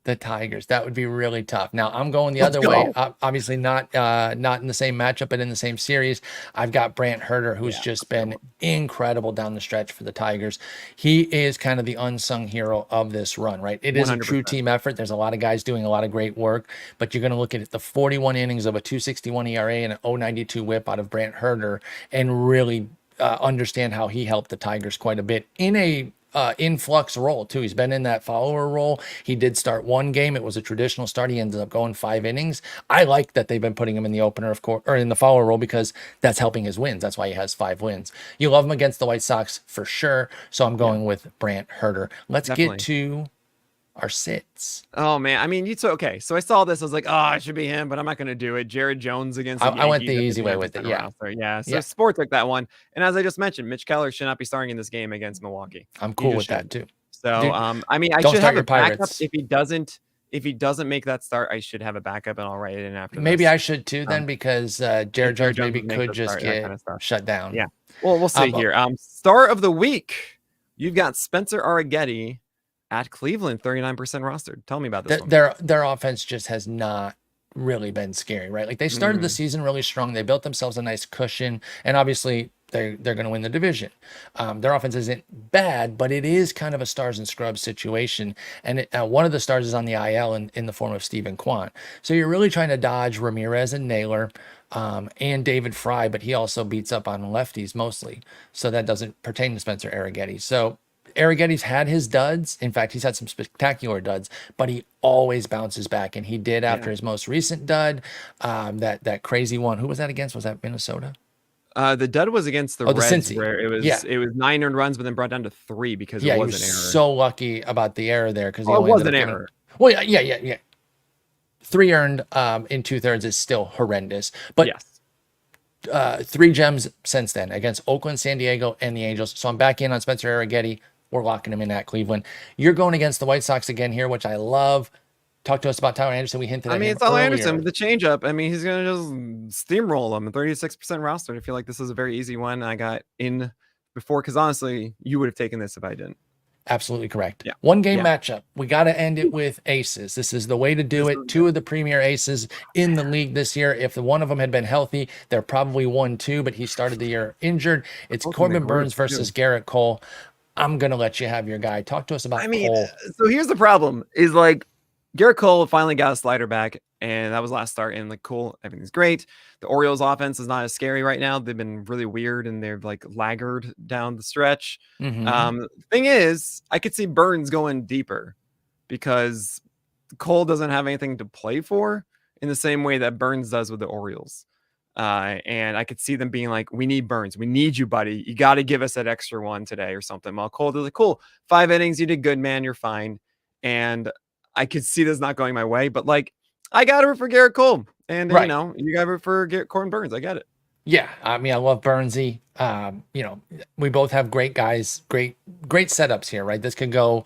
The Tigers. That would be really tough. Now I'm going the other way. Obviously not in the same matchup, but in the same series. I've got Brant Herder, who's just been incredible down the stretch for the Tigers. He is kind of the unsung hero of this run, right? It is 100%. A true team effort. There's a lot of guys doing a lot of great work, but you're going to look at the 41 innings of a 2.61 ERA and an 0.92 WHIP out of Brant Herder and really understand how he helped the Tigers quite a bit in a influx role too. He's been in that follower role. He did start one game. It was a traditional start. He ended up going 5 innings. I like that they've been putting him in the opener, of course, or in the follower role, because that's helping his wins. That's why he has 5 wins. You love him against the White Sox for sure. So I'm going with Brant Herder. Let's get to our sits. Oh man, I mean, okay. So I saw this. I was like, oh, it should be him, but I'm not going to do it. Jared Jones against. I went the easy way with it. Yeah. So Sport took that one, and as I just mentioned, Mitch Keller should not be starting in this game against Milwaukee. I'm cool with that too. So Dude, I mean, I should have a backup if he doesn't. If he doesn't make that start, I should have a backup, and I'll write it in after. Maybe I should too then, because Jared Jones maybe could just get shut down. Yeah. Well, we'll see here. Start of the week, you've got Spencer Arrighetti at Cleveland, 39% rostered. Tell me about this one. Their offense just has not really been scary, right? Like they started the season really strong. They built themselves a nice cushion, and obviously they're going to win the division. Their offense isn't bad, but it is kind of a stars and scrubs situation. And one of the stars is on the IL in the form of Stephen Kwan. So you're really trying to dodge Ramirez and Naylor and David Fry, but he also beats up on lefties mostly. So that doesn't pertain to Spencer Arrighetti. So Arrighetti's had his duds. In fact, he's had some spectacular duds, but he always bounces back. And he did after his most recent dud, that crazy one. Who was that against? Was that Minnesota? The dud was against the Reds, Cincy. where it was 9 earned runs, but then brought down to 3 because it was an error. So lucky about the error there because it was an error. Well, yeah. 3 earned in 2/3 is still horrendous, but yes. 3 gems since then against Oakland, San Diego, and the Angels. So I'm back in on Spencer Arrighetti. We're locking him in at Cleveland. You're going against the White Sox again here, which I love. Talk to us about Tyler Anderson. We hinted at him it's Tyler Anderson with the changeup. He's going to just steamroll him. 36% roster. I feel like this is a very easy one. I got in before because honestly, you would have taken this if I didn't. Absolutely correct. Yeah. 1 game matchup. We got to end it with aces. This is the way to do it. 2 of the premier aces in the league this year. If one of them had been healthy, they're probably 1-2, but he started the year injured. It's Corbin Burnes versus Garrett Cole. I'm going to let you have your guy. Talk to us about Cole. So here's the problem is Garrett Cole finally got a slider back, and that was last start, and cool, everything's great. The Orioles offense is not as scary right now. They've been really weird, and they're laggard down the stretch. The thing is, I could see Burnes going deeper because Cole doesn't have anything to play for in the same way that Burnes does with the Orioles. And I could see them being we need Burnes. We need you, buddy. You got to give us that extra one today or something. While Cole is cool. 5 innings. You did good, man. You're fine. And I could see this not going my way, but I got to root for Garrett Cole. And, you got to root for Corbin Burnes. I get it. Yeah. I love Burnesy. We both have great guys, great setups here, right? This could go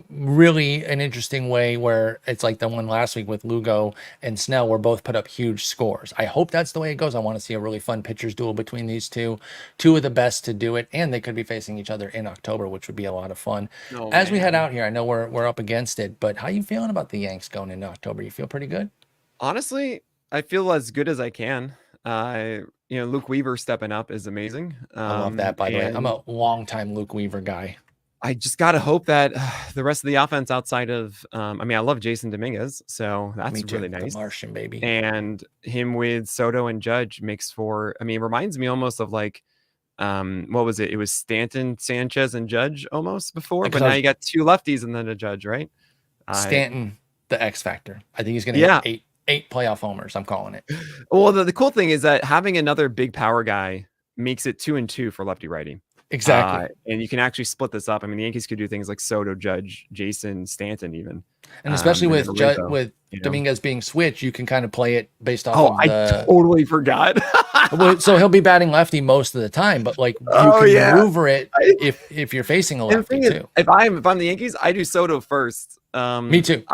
really an interesting way where it's like the one last week with Lugo and Snell, where both put up huge scores. I hope that's the way it goes. I want to see a really fun pitchers duel between these two of the best to do it. And they could be facing each other in October, which would be a lot of fun. As we head out here, I know we're up against it, but how you feeling about the Yanks going into October? You feel pretty good? Honestly, I feel as good as I can. Luke Weaver stepping up is amazing. I love that, by the way. I'm a longtime Luke Weaver guy. I just got to hope that the rest of the offense outside of, I love Jason Dominguez, so that's really nice. The Martian, baby. And him with Soto and Judge makes for, it reminds me almost of what was it? It was Stanton, Sanchez, and Judge almost before, but now you got 2 lefties and then a Judge, right? Stanton, the X factor. I think he's going to hit 8 playoff homers. I'm calling it. Well, the cool thing is that having another big power guy makes it 2-2 for lefty righty. Exactly. And you can actually split this up. The Yankees could do things like Soto, Judge, Jason, Stanton, even. And especially with Dominguez being switched, you can kind of play it based off of I totally forgot. So he'll be batting lefty most of the time, but you can maneuver it if you're facing a lefty too. If I'm the Yankees, I do Soto first. Me too.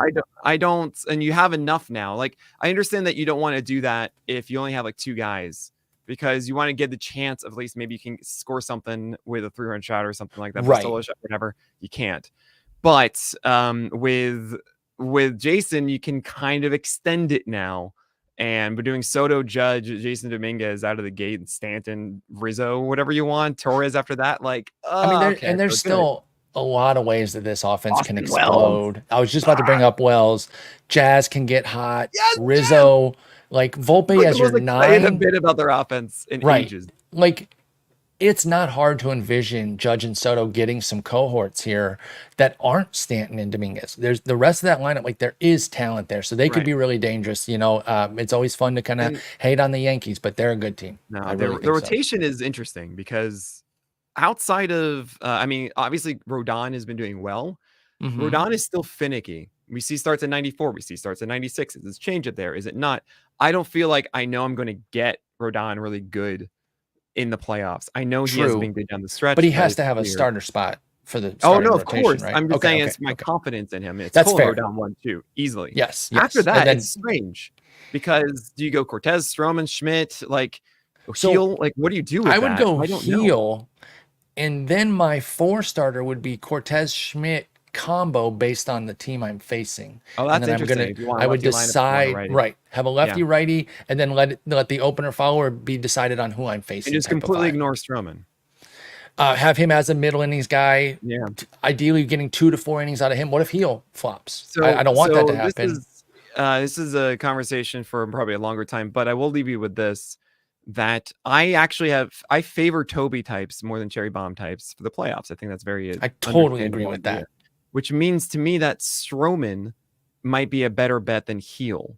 I don't, and you have enough now. I understand that you don't want to do that if you only have 2 guys, because you want to get the chance of at least maybe you can score something with a 3-run shot or something like that. Right. Solo shot, whatever. You can't. But with Jason, you can kind of extend it now. And we're doing Soto, Judge, Jason Dominguez out of the gate, and Stanton, Rizzo, whatever you want, Torres after that. There's still a lot of ways that this offense can explode. Wells. I was just about to bring up Wells. Jazz can get hot. Yes, Rizzo, Volpe as your 9. A bit about their offense in ages. It's not hard to envision Judge and Soto getting some cohorts here that aren't Stanton and Dominguez. There's the rest of that lineup, there is talent there, so they could be really dangerous. It's always fun to kind of hate on the Yankees, but they're a good team. No, the rotation is interesting because outside of, obviously Rodon has been doing well. Mm-hmm. Rodon is still finicky. We see starts at 94. We see starts at 96. Is this change it there? Is it not? I don't feel like I know I'm going to get Rodon really good in the playoffs. I know he has been good down the stretch, but he has to have a starter spot for the of course. Right? I'm just saying it's my confidence in him. That's fair. Down 1-2 easily. Yes. After that, it's strange because do you go Cortez, Stroman, Schmidt, Heel? What do you do with that? I would go Heel, and then my 4 starter would be Cortez, Schmidt, combo based on the team I'm facing. Oh, And that's then interesting. If you want I a would lefty lineup, if you want a decide, righty. right, have a lefty Yeah. righty, and then let the opener follower be decided on who I'm And facing. just Type of completely vibe. ignore Stroman. Have him as a middle innings guy. Yeah. Ideally, getting 2 to 4 innings out of him. What if Heel flops? So I don't want that to this happen. is a conversation for probably a longer time, but I will leave you with this: that I favor Toby types more than Cherry Bomb types for the playoffs. I think that's very I totally agree understandable with idea, that. which means to me that Stroman might be a better bet than Heel.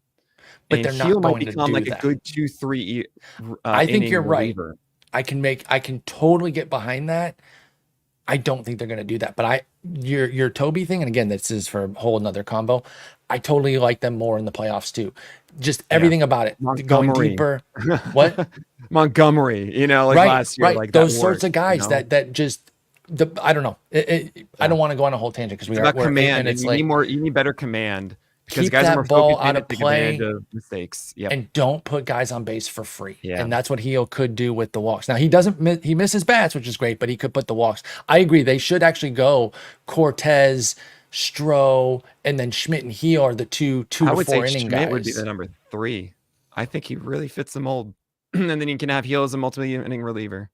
But And they're Heel not might going to become do like that. a good 2-3 I think inning you're right. reliever. I can totally get behind that. I don't think they're going to do that. But your Toby thing, and again, this is for a whole another combo. I totally like them more in the playoffs too. Just everything about it, going deeper. What? Montgomery, you know, like last year, like those that sorts worked, of guys you know? that just I don't know. I don't want to go on a whole tangent because It's about we're 8 command, and minutes you late. need better command because Keep guys are more that ball focused in out to of take advantage play of mistakes. Yep. and don't put guys on base for free. Yeah. And that's what Heel could do with the walks. Now he misses bats, which is great, but he could put the walks. I agree. They should actually go Cortez, Stroh, and then Schmidt and Heel are the two I to would say 4 inning Schmidt would be guys. the number 3. I think he really fits the mold. And then you can have Heel as a multi-inning reliever.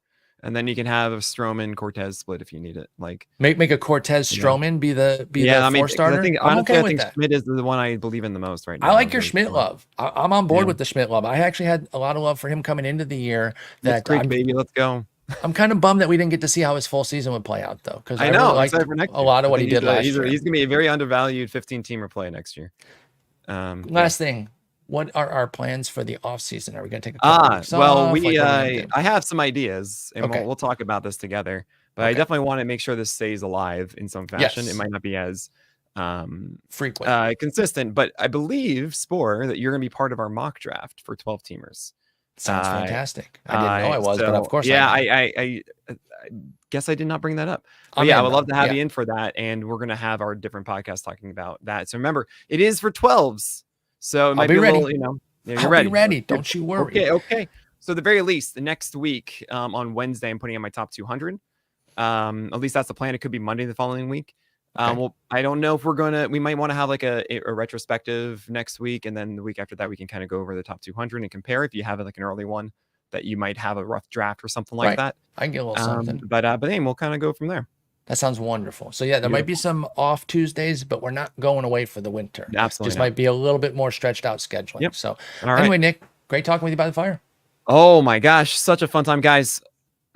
And then you can have a Stroman Cortez split if you need it. Like Make a Cortez Stroman be the I mean, 4 starter. I think I'm honestly, okay I with think that. Schmidt is the one I believe in the most right now. I like your Schmidt love. I'm on board with the Schmidt love. I actually had a lot of love for him coming into the year. That's great, baby. Let's go. I'm kind of bummed that we didn't get to see how his full season would play out, though, because I know. really liked a lot of what he did last year. He's going to be a very undervalued 15-teamer play next year. Last thing, what are our plans for the off season? Are we going to take a couple weeks well, off? I have some ideas, and we'll talk about this together. But I definitely want to make sure this stays alive in some fashion. It might not be as frequent, consistent, but I believe, Sporer, that you're going to be part of our mock draft for 12-teamers. Sounds fantastic. I didn't know I was, but of course, I guess I did not bring that up. But I would love to have you in for that, and we're going to have our different podcasts talking about that. So remember, it is for 12s, so it might be ready. You're ready. Be ready. Don't you worry. Okay. So at the very least, the next week on Wednesday, I'm putting in my top 200. At least that's the plan. It could be Monday the following week. Well, I don't know if we might want to have like a retrospective next week, and then the week after that we can kind of go over the top 200 and compare if you have like an early one that you might have a rough draft or something like that. I can get a little something. But then we'll kind of go from there. That sounds wonderful. So there might be some off Tuesdays, but we're not going away for the winter. Absolutely. Just might be a little bit more stretched out scheduling. Yep. So right. Anyway, Nick, great talking with you by the fire. Oh my gosh, such a fun time, guys.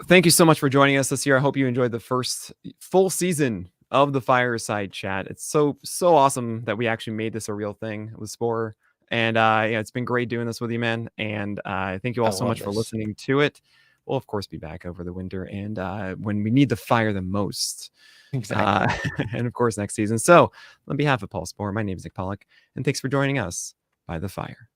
Thank you so much for joining us this year. I hope you enjoyed the first full season of the Fireside Chat. It's so awesome that we actually made this a real thing with Sporer. And it's been great doing this with you, man. And thank you all so much for listening to it. We'll of course be back over the winter and when we need the fire the most. Exactly. And of course next season. So on behalf of Paul Sporer, my name is Nick Pollack, and thanks for joining us by the fire.